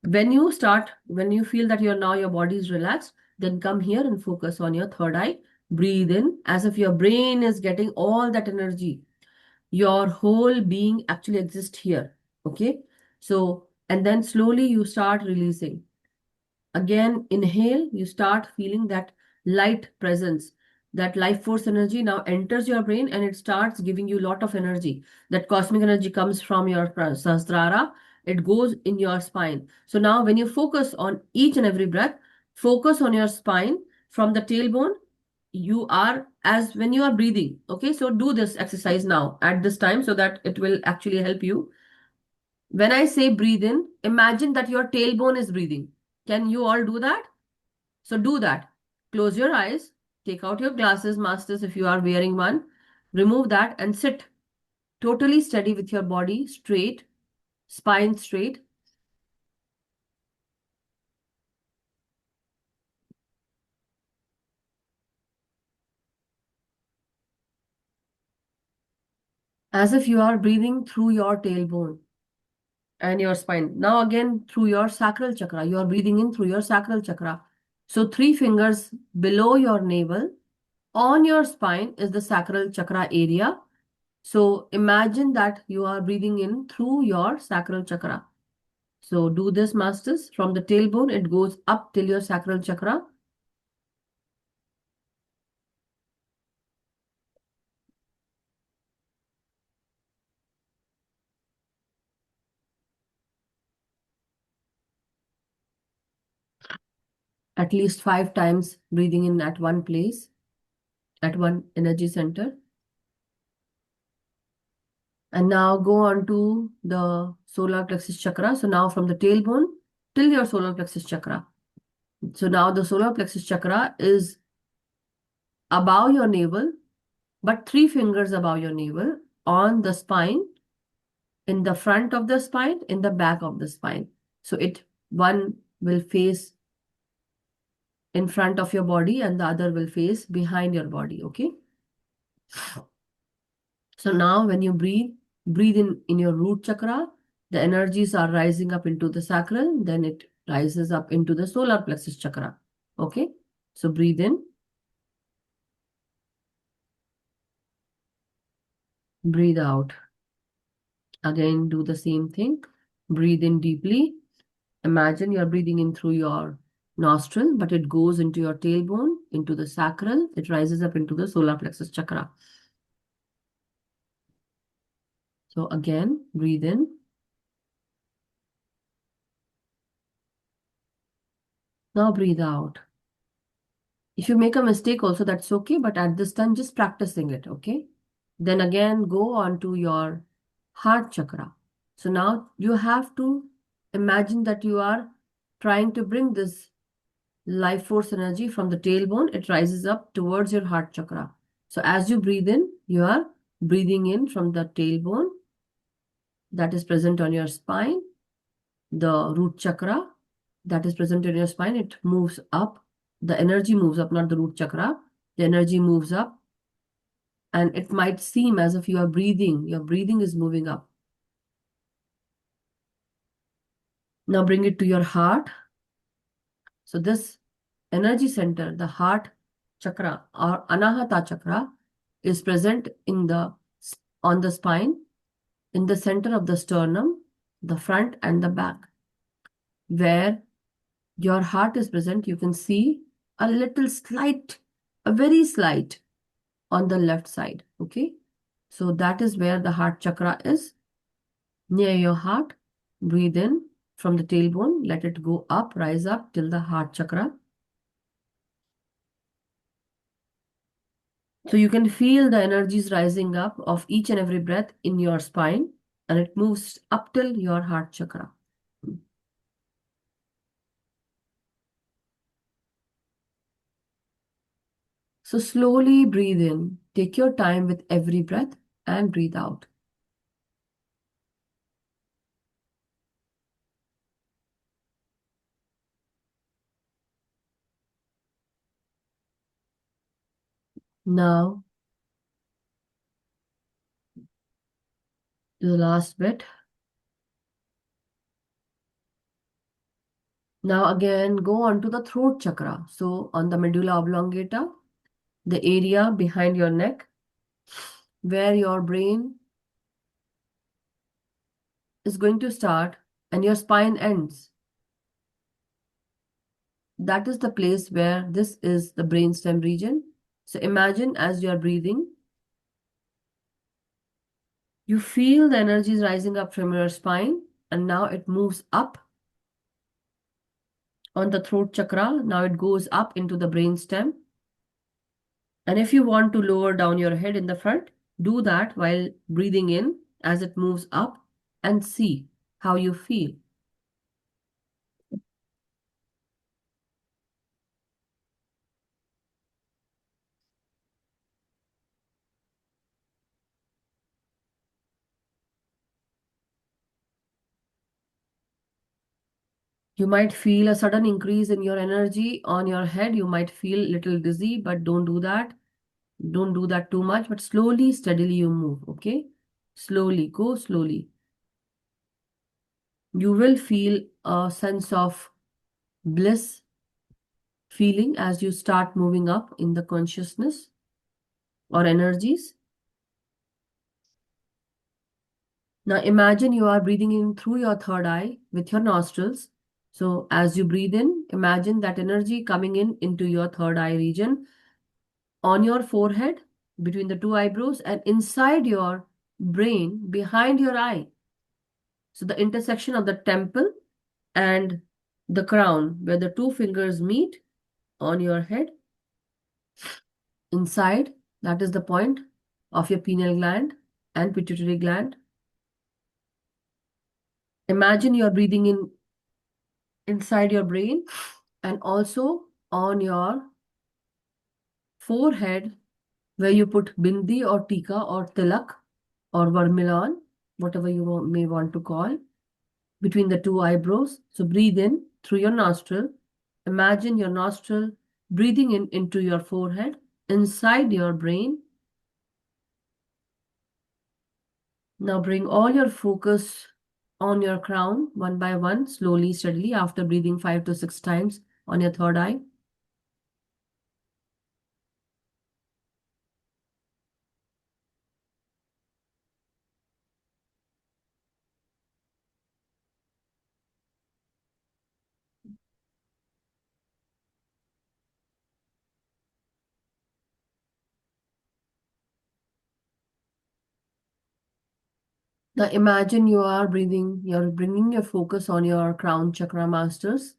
when you feel that your body is relaxed, then come here and focus on your third eye. Breathe in as if your brain is getting all that energy. Your whole being actually exists here. Okay. So, and then slowly you start releasing. Again, inhale, you start feeling that light presence. That life force energy now enters your brain and it starts giving you a lot of energy. That cosmic energy comes from your Sahasrara. It goes in your spine. So now when you focus on each and every breath, focus on your spine from the tailbone. You are as when you are breathing. Okay, so do this exercise now at this time so that it will actually help you. When I say breathe in, imagine that your tailbone is breathing. Can you all do that? So do that. Close your eyes, take out your glasses, masters, if you are wearing one. Remove that and sit totally steady with your body straight, spine straight. As if you are breathing through your tailbone and your spine. Now again through your sacral chakra. You are breathing in through your sacral chakra. So 3 fingers below your navel on your spine is the sacral chakra area. So imagine that you are breathing in through your sacral chakra. So do this, masters. From the tailbone, it goes up till your sacral chakra. At least 5 times breathing in at one place, at one energy center. And now go on to the solar plexus chakra. So now from the tailbone till your solar plexus chakra. So now the solar plexus chakra is above your navel, but 3 fingers above your navel on the spine, in the front of the spine, in the back of the spine. So one will face in front of your body and the other will face behind your body. Okay. So now when you breathe in your root chakra, the energies are rising up into the sacral, then it rises up into the solar plexus chakra. Okay? So breathe in. Breathe out. Again, do the same thing. Breathe in deeply. Imagine you're breathing in through your nostril, but it goes into your tailbone, into the sacral. It rises up into the solar plexus chakra. So again, breathe in. Now breathe out. If you make a mistake also, that's okay. But at this time, just practicing it, okay? Then again, go on to your heart chakra. So now you have to imagine that you are trying to bring this life force energy from the tailbone. It rises up towards your heart chakra. So as you breathe in, you are breathing in from the tailbone that is present on your spine, the root chakra that is present in your spine. It moves up. The energy moves up, not the root chakra. The energy moves up, and it might seem as if you are breathing. Your breathing is moving up. Now bring it to your heart. So this energy center, the heart chakra or anahata chakra, is present on the spine, in the center of the sternum, the front and the back. Where your heart is present, you can see a little slight, a very slight on the left side. Okay. So that is where the heart chakra is, near your heart. Breathe in from the tailbone, let it go up, rise up till the heart chakra. So you can feel the energies rising up of each and every breath in your spine, and it moves up till your heart chakra. So slowly breathe in. Take your time with every breath and breathe out. Now, to the last bit. Now again, go on to the throat chakra. So on the medulla oblongata, the area behind your neck, where your brain is going to start and your spine ends. That is the place where this is the brainstem region. So imagine as you are breathing, you feel the energies rising up from your spine, and now it moves up on the throat chakra. Now it goes up into the brainstem. And if you want to lower down your head in the front, do that while breathing in as it moves up, and see how you feel. You might feel a sudden increase in your energy on your head. You might feel a little dizzy, but don't do that. Don't do that too much, but slowly, steadily you move, okay? Slowly, go slowly. You will feel a sense of bliss feeling as you start moving up in the consciousness or energies. Now imagine you are breathing in through your third eye with your nostrils. So as you breathe in, imagine that energy coming in into your third eye region, on your forehead, between the two eyebrows, and inside your brain, behind your eye. So the intersection of the temple and the crown, where the two fingers meet on your head. Inside, that is the point of your pineal gland and pituitary gland. Imagine you're breathing in inside your brain and also on your forehead, where you put bindi or tika or tilak or vermilion, whatever you may want to call, between the two eyebrows. So breathe in through your nostril. Imagine your nostril breathing in into your forehead, inside your brain, Now bring all your focus on your crown one by one, slowly, steadily, after breathing 5 to 6 times on your third eye. Now imagine you're bringing your focus on your crown chakra, masters.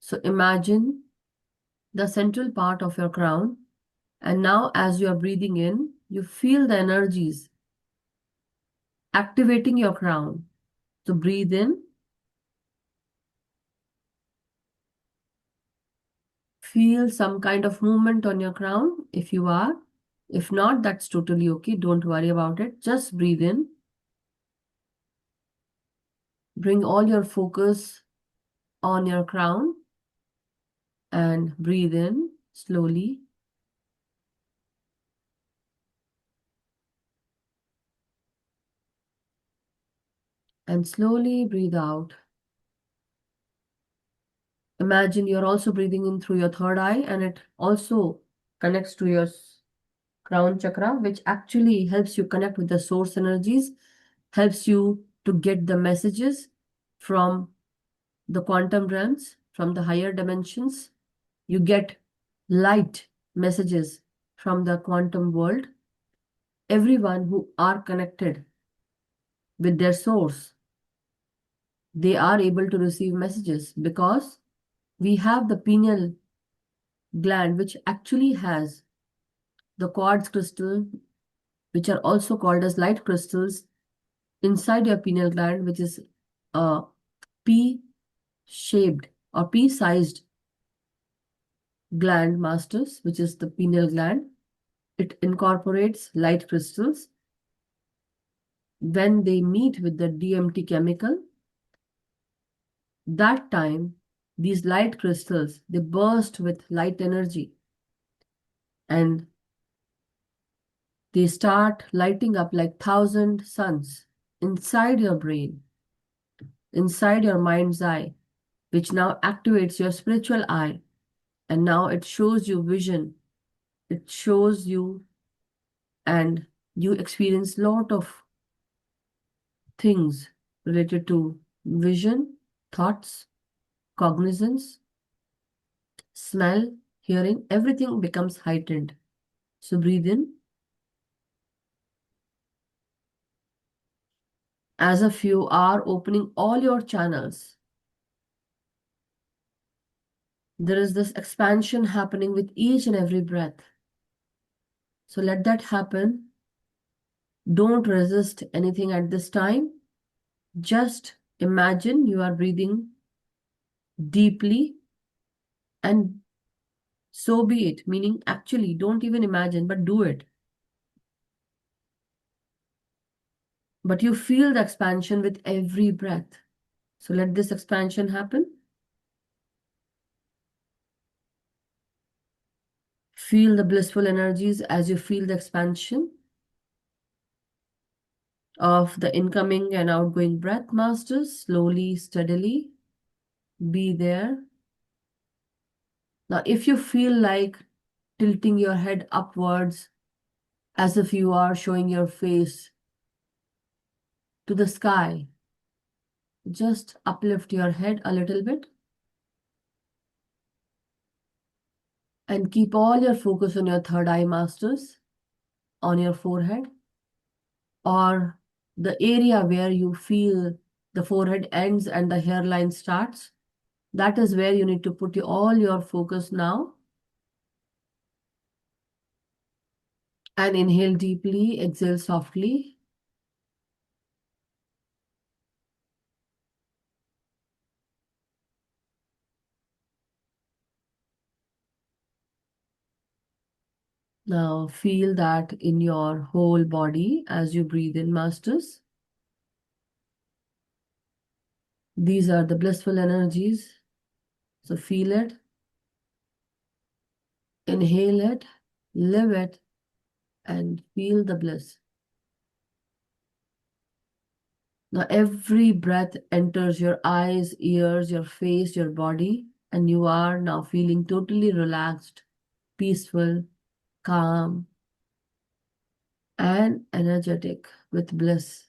So imagine the central part of your crown. And now as you are breathing in, you feel the energies activating your crown. So breathe in. Feel some kind of movement on your crown if you are. If not, that's totally okay. Don't worry about it. Just breathe in. Bring all your focus on your crown and breathe in slowly. And slowly breathe out. Imagine you're also breathing in through your third eye, and it also connects to your crown chakra, which actually helps you connect with the source energies, helps you to get the messages from the quantum realms, from the higher dimensions. You get light messages from the quantum world. Everyone who are connected with their source, they are able to receive messages because we have the pineal gland, which actually has the quartz crystal, which are also called as light crystals, inside your pineal gland, which is a P-shaped or P-sized gland, masters, which is the pineal gland. It incorporates light crystals. When they meet with the DMT chemical, that time these light crystals, they burst with light energy and they start lighting up like 1,000 suns inside your brain, inside your mind's eye, which now activates your spiritual eye. And now it shows you vision. It shows you, and you experience lot of things related to vision, thoughts, cognizance, smell, hearing, everything becomes heightened. So breathe in. As if you are opening all your channels. There is this expansion happening with each and every breath. So let that happen. Don't resist anything at this time. Just imagine you are breathing deeply, and so be it. Meaning, actually, don't even imagine, but do it. But you feel the expansion with every breath. So let this expansion happen. Feel the blissful energies as you feel the expansion of the incoming and outgoing breath, masters. Slowly, steadily, be there. Now, if you feel like tilting your head upwards as if you are showing your face to the sky, just uplift your head a little bit and keep all your focus on your third eye, masters, on your forehead, or the area where you feel the forehead ends and the hairline starts. That is where you need to put all your focus now. And inhale deeply, exhale softly. Now feel that in your whole body as you breathe in, masters. These are the blissful energies. So feel it. Inhale it, live it, and feel the bliss. Now every breath enters your eyes, ears, your face, your body, and you are now feeling totally relaxed, peaceful, calm, and energetic with bliss.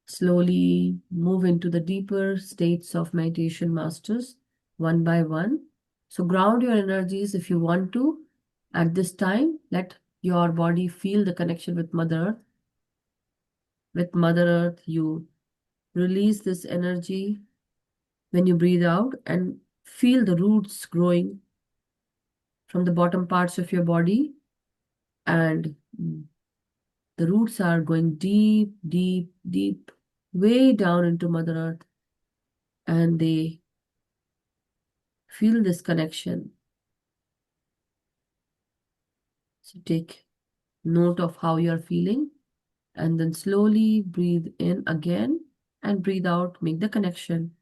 Slowly move into the deeper states of meditation, masters, one by one. So ground your energies if you want to. At this time, let your body feel the connection with Mother Earth. With Mother Earth, you release this energy when you breathe out and feel the roots growing from the bottom parts of your body. And the roots are going deep, deep, deep, way down into Mother Earth. And they feel this connection. So take note of how you're feeling and then slowly breathe in again and breathe out, make the connection.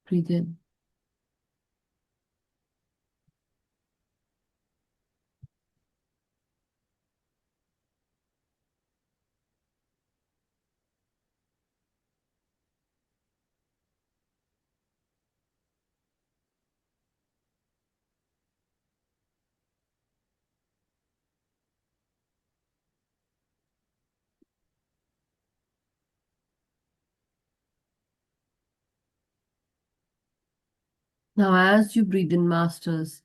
Breathe in. Now, as you breathe in, masters,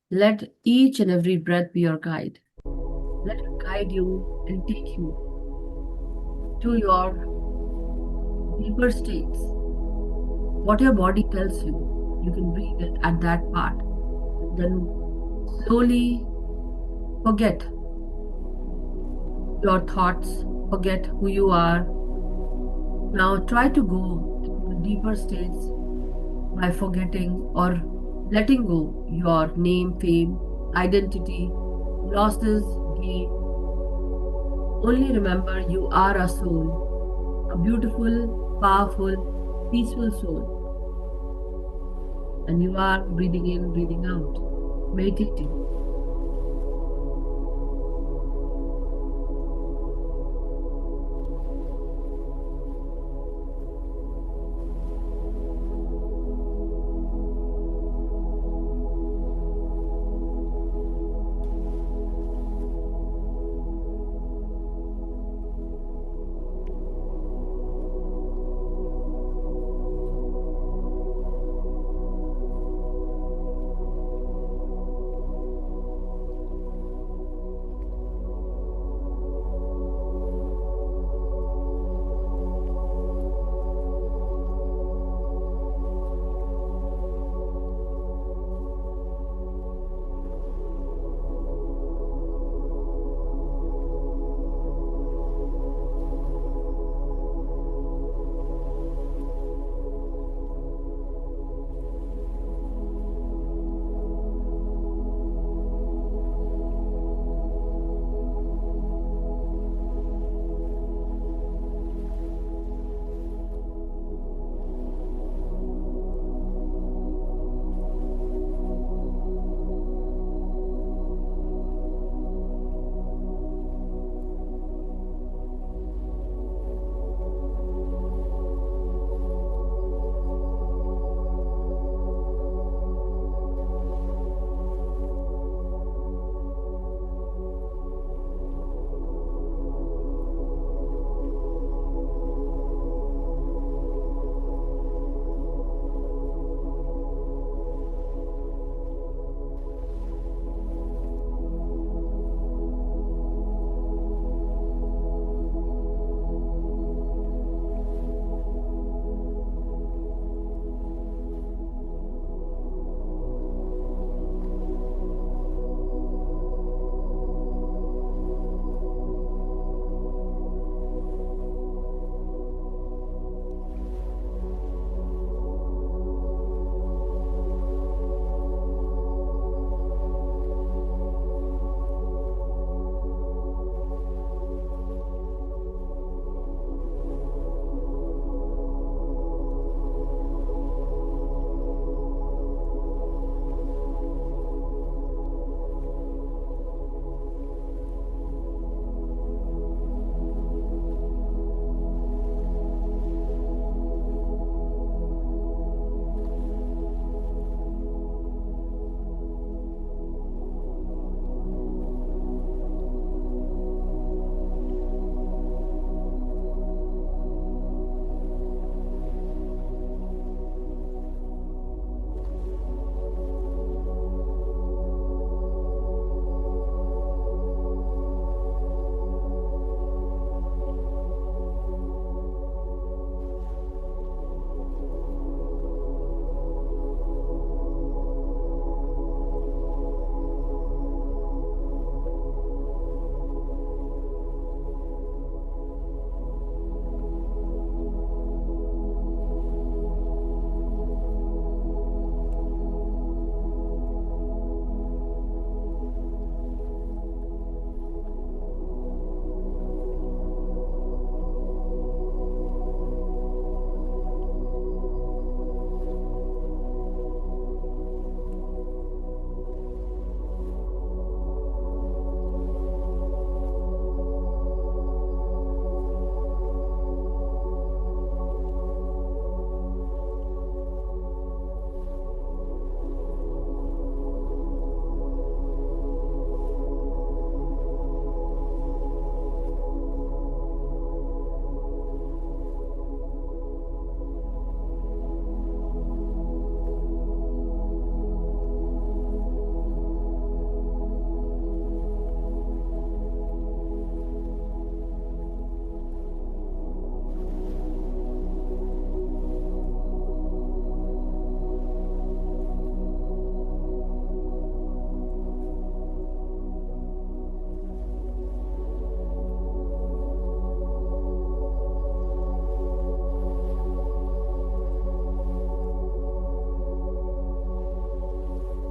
let each and every breath be your guide. Let it guide you and take you to your deeper states. What your body tells you, you can breathe it at that part. Then slowly forget your thoughts, forget who you are. Now try to go into the deeper states by forgetting or letting go your name, fame, identity, losses, gain. Only remember you are a soul, a beautiful, powerful, peaceful soul. And you are breathing in, breathing out, meditating.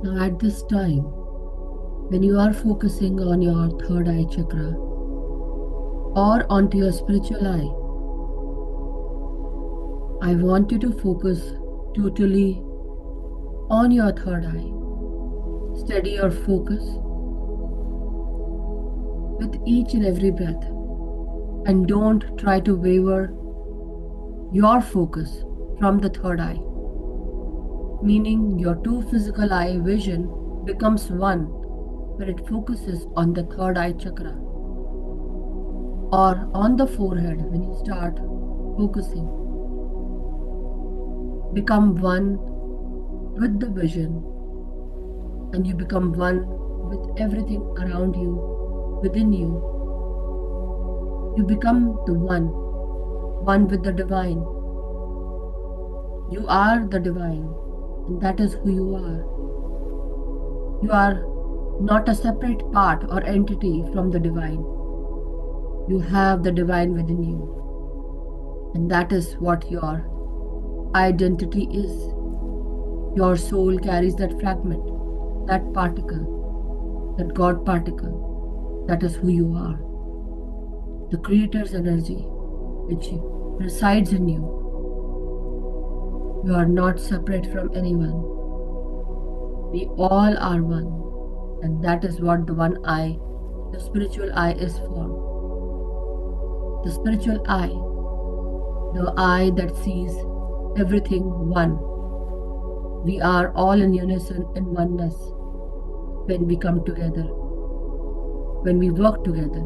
Now, at this time, when you are focusing on your third eye chakra or onto your spiritual eye, I want you to focus totally on your third eye. Steady your focus with each and every breath, and don't try to waver your focus from the third eye, meaning your two physical eye vision becomes one when it focuses on the third eye chakra, or on the forehead when you start focusing. Become one with the vision, and you become one with everything around you, within you. You become the one with the divine. You are the divine, and that is who you are. You are not a separate part or entity from the divine. You have the divine within you, and that is what your identity is. Your soul carries that fragment, that particle, that God particle. That is who you are. The Creator's energy, which resides in you. You are not separate from anyone. We all are one, and that is what the one eye, the spiritual eye, is for. The spiritual eye, the eye that sees everything one. We are all in unison and oneness when we come together, when we work together.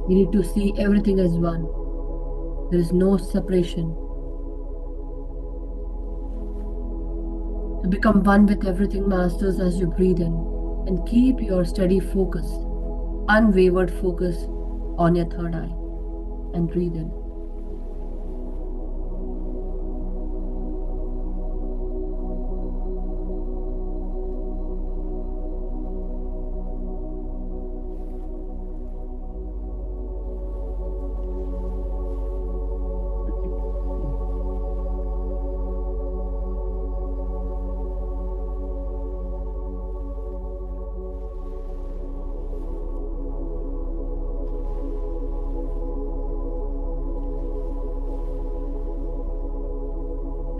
We need to see everything as one. There is no separation. To become one with everything, masters, as you breathe in, and keep your steady focus, unwavered focus on your third eye, and breathe in.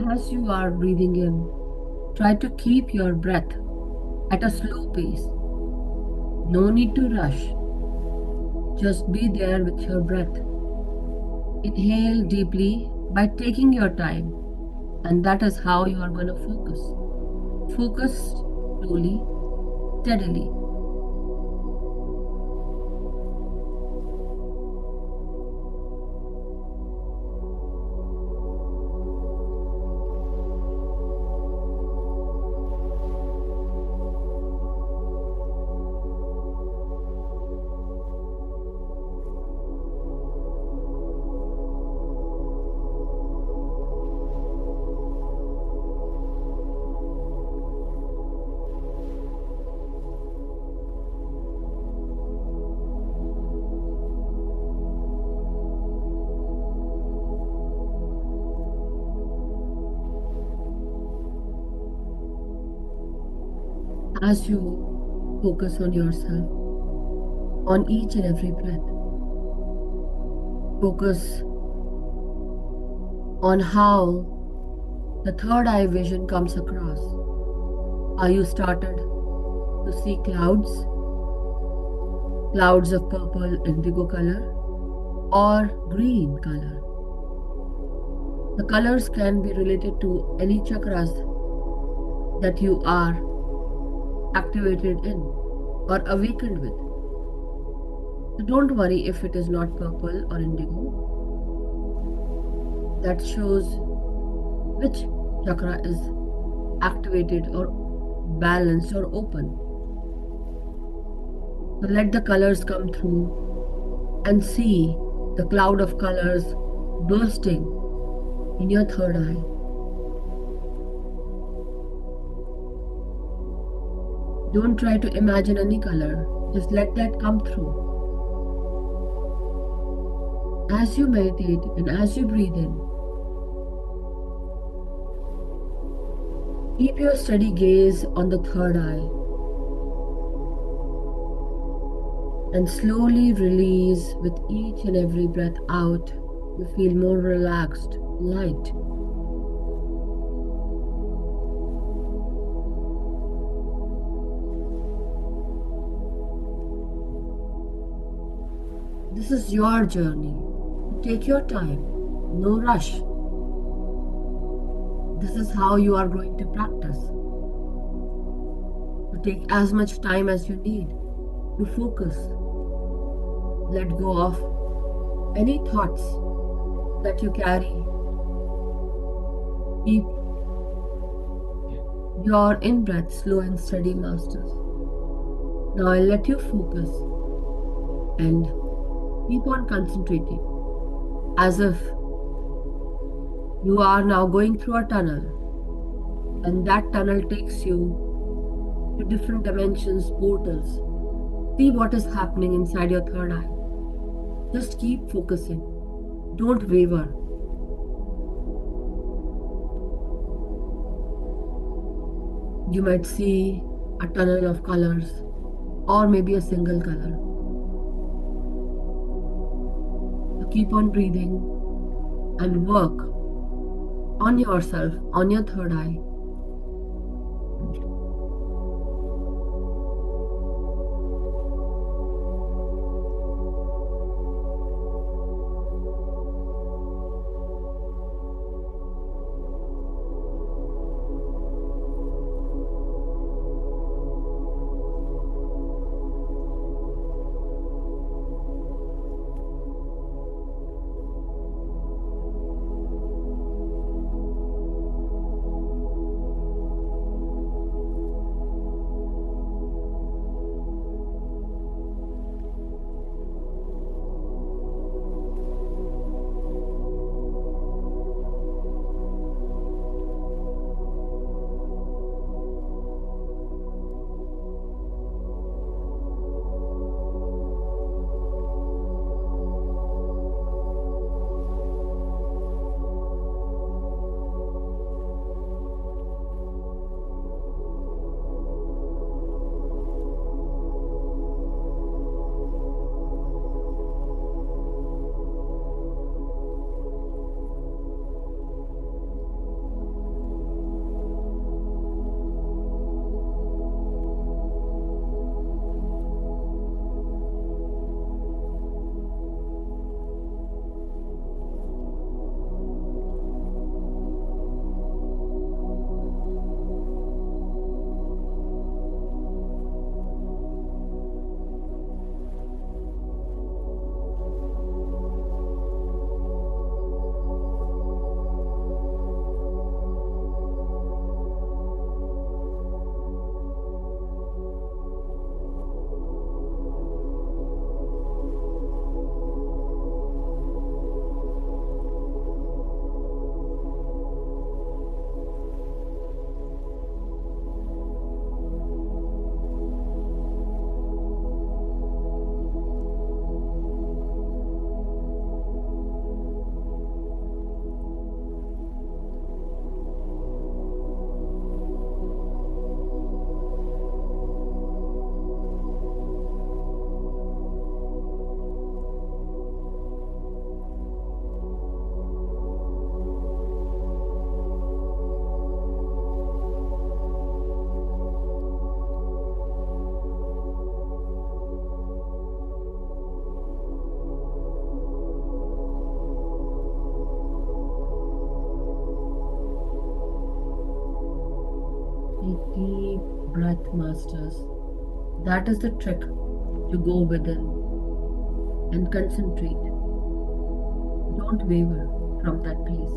As you are breathing in, try to keep your breath at a slow pace. No need to rush. Just be there with your breath. Inhale deeply by taking your time, and that is how you are going to focus. Focus slowly, steadily. As you focus on yourself, on each and every breath, focus on how the third eye vision comes across. Are you started to see clouds? Clouds of purple indigo color or green color. The colors can be related to any chakras that you are activated in or awakened with. So don't worry if it is not purple or indigo. That shows which chakra is activated or balanced or open. So let the colors come through and see the cloud of colors bursting in your third eye. Don't try to imagine any color, just let that come through. As you meditate and as you breathe in, Keep your steady gaze on the third eye and slowly release with each and every breath out. You feel more relaxed, light. This is your journey. Take your time, no rush. This is how you are going to practice. To take as much time as you need to focus. Let go of any thoughts that you carry. Keep your in-breath slow and steady, masters. Now I'll let you focus and keep on concentrating as if you are now going through a tunnel, and that tunnel takes you to different dimensions, portals. See what is happening inside your third eye. Just keep focusing. Don't waver. You might see a tunnel of colors or maybe a single color. So keep on breathing and work on yourself, on your third eye. Take deep breath, masters. That is the trick, to go within and concentrate. Don't waver from that place.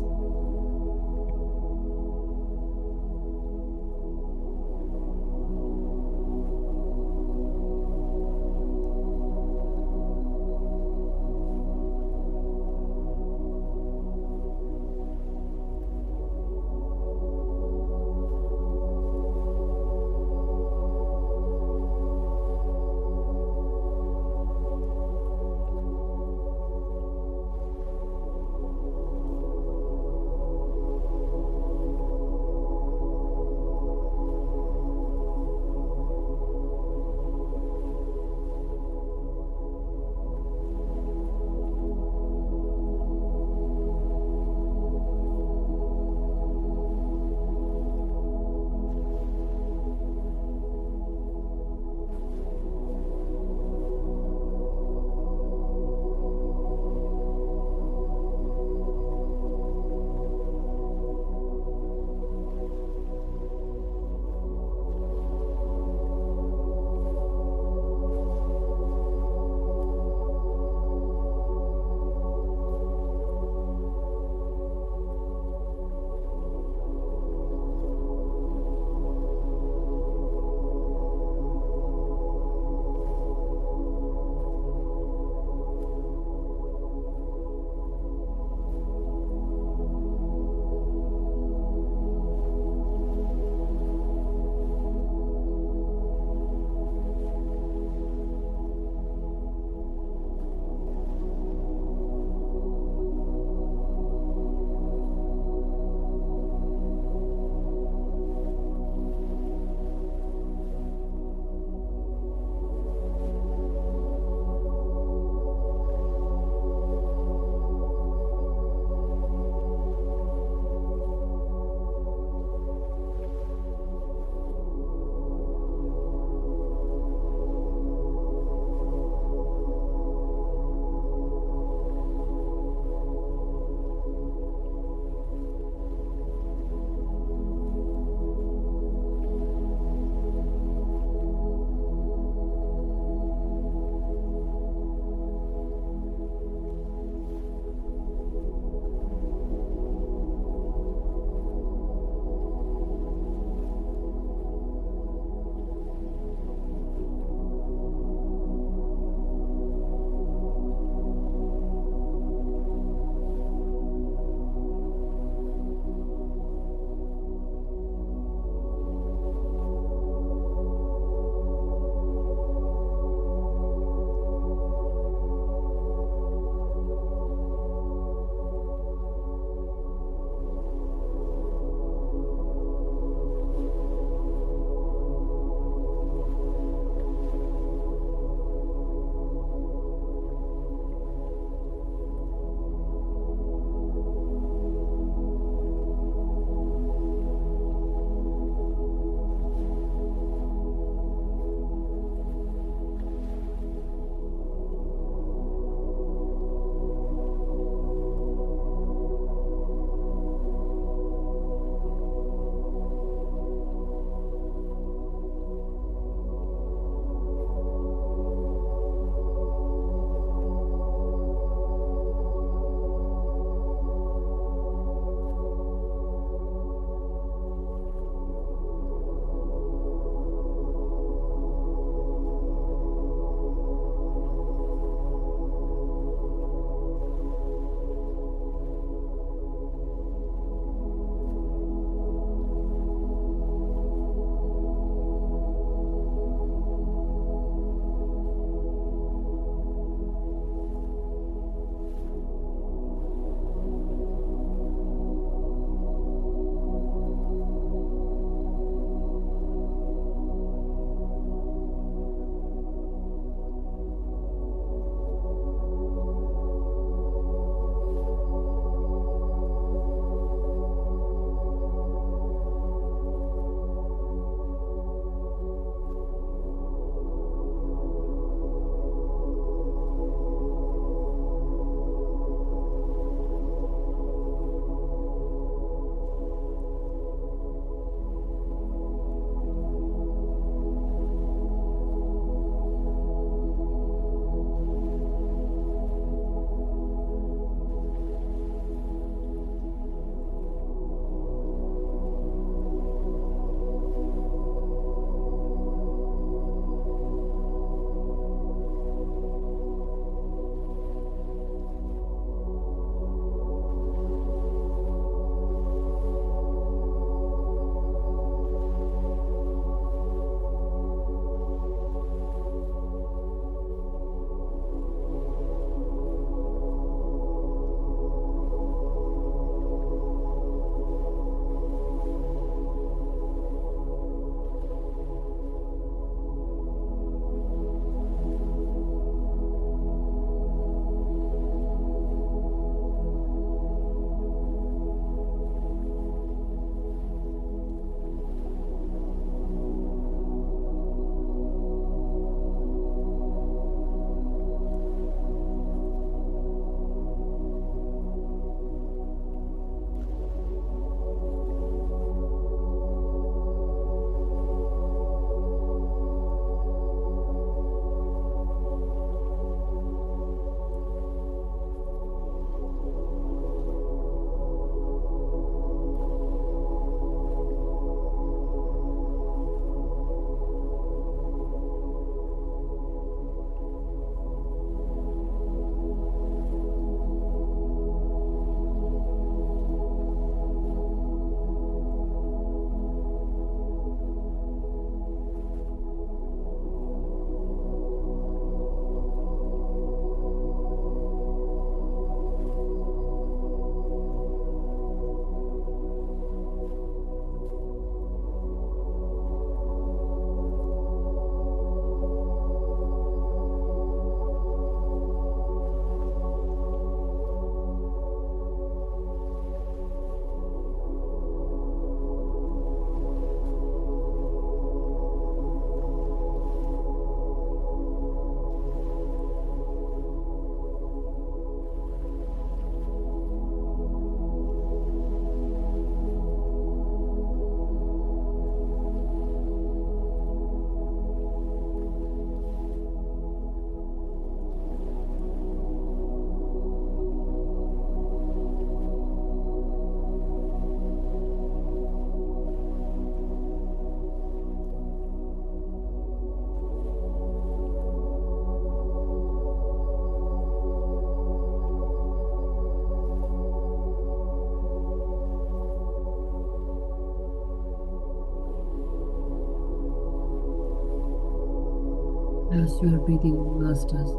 Trust your breathing, masters.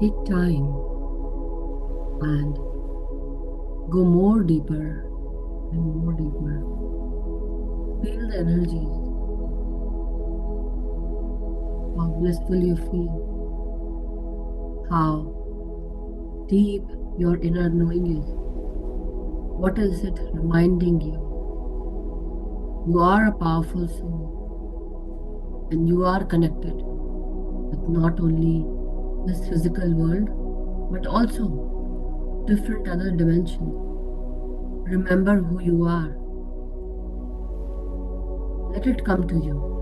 Take time and go more deeper and more deeper. Feel the energies, how blissful you feel, how deep your inner knowing is. What is it reminding you? You are a powerful soul and you are connected with not only this physical world but also different other dimensions. Remember who you are. Let it come to you.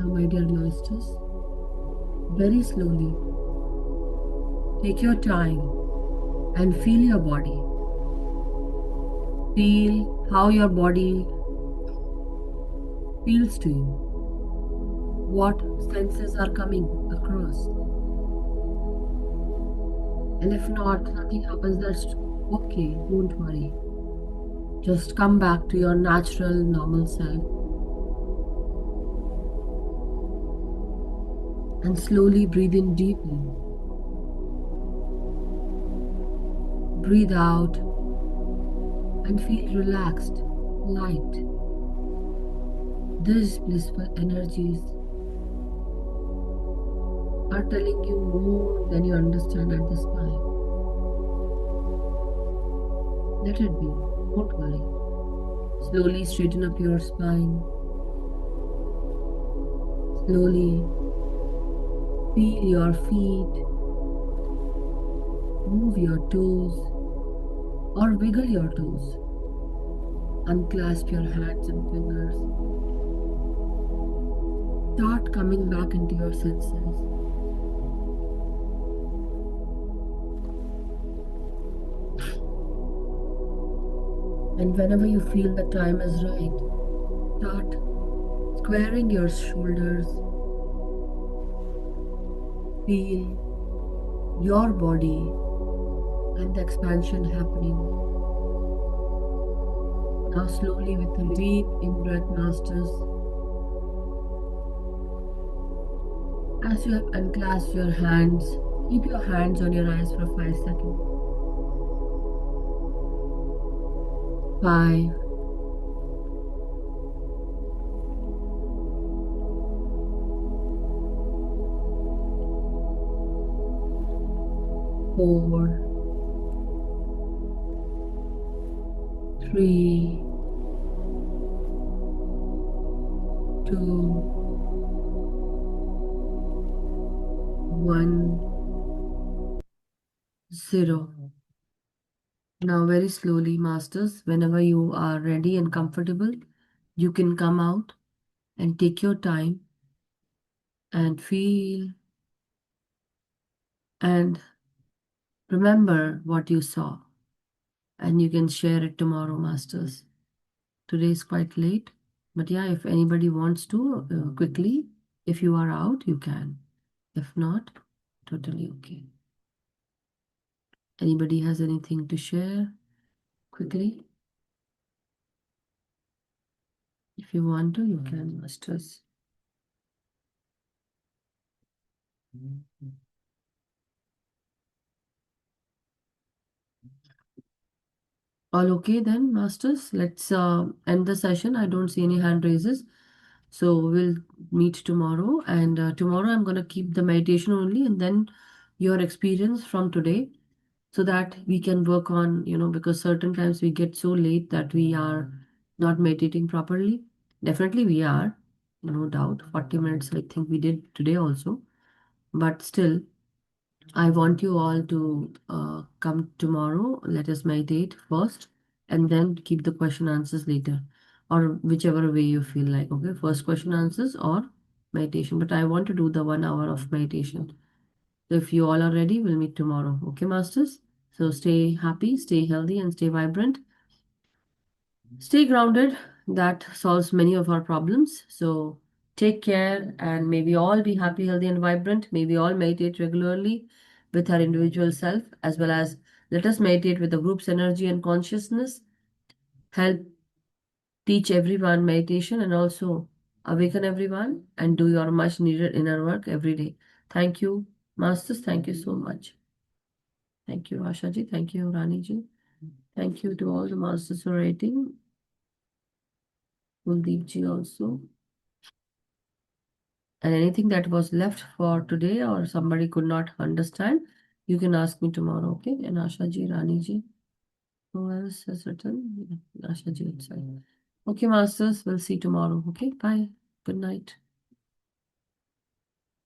Now, my dear masters, very slowly take your time and feel your body. Feel how your body feels to you. What senses are coming across. And if not, nothing happens, that's okay, don't worry. Just come back to your natural, normal self. And slowly breathe in deeply. Breathe out and feel relaxed, light. These blissful energies are telling you more than you understand at this time. Let it be, don't worry. Slowly straighten up your spine. Slowly feel your feet. Move your toes or wiggle your toes. Unclasp your hands and fingers. Start coming back into your senses. And whenever you feel the time is right, start squaring your shoulders. Feel your body and the expansion happening. Now slowly with a deep in-breath, masters, as you have unclasped your hands, keep your hands on your eyes for 5 seconds. 5, 4, 3, 2, 1, 0. Now very slowly, masters, whenever you are ready and comfortable, you can come out and take your time and feel and remember what you saw. And you can share it tomorrow, masters. Today is quite late, but yeah, if anybody wants to quickly, if you are out, you can. If not, totally okay. Anybody has anything to share quickly? If you want to, you can, masters. All okay then, masters? Let's end the session. I don't see any hand raises. So we'll meet tomorrow. And tomorrow I'm going to keep the meditation only and then your experience from today so that we can work on, because certain times we get so late that we are not meditating properly. Definitely we are, no doubt. 40 minutes, I think we did today also. But still, I want you all to come tomorrow. Let us meditate first and then keep the question answers later, or whichever way you feel like. Okay, first question answers or meditation. But I want to do the 1 hour of meditation. So if you all are ready, we'll meet tomorrow. Okay, masters? So stay happy, stay healthy, and stay vibrant. Stay grounded. That solves many of our problems. So take care and may we all be happy, healthy, and vibrant. May we all meditate regularly with our individual self, as well as let us meditate with the group's energy and consciousness. Help teach everyone meditation and also awaken everyone and do your much needed inner work every day. Thank you, masters. Thank you so much. Thank you, Asha ji. Thank you, Rani ji. Thank you to all the masters for writing. Kuldeep ji also. And anything that was left for today or somebody could not understand, you can ask me tomorrow, okay? And Asha ji, Rani ji. Who else has written? Asha ji itself. Okay, masters, we'll see tomorrow. Okay, bye. Good night.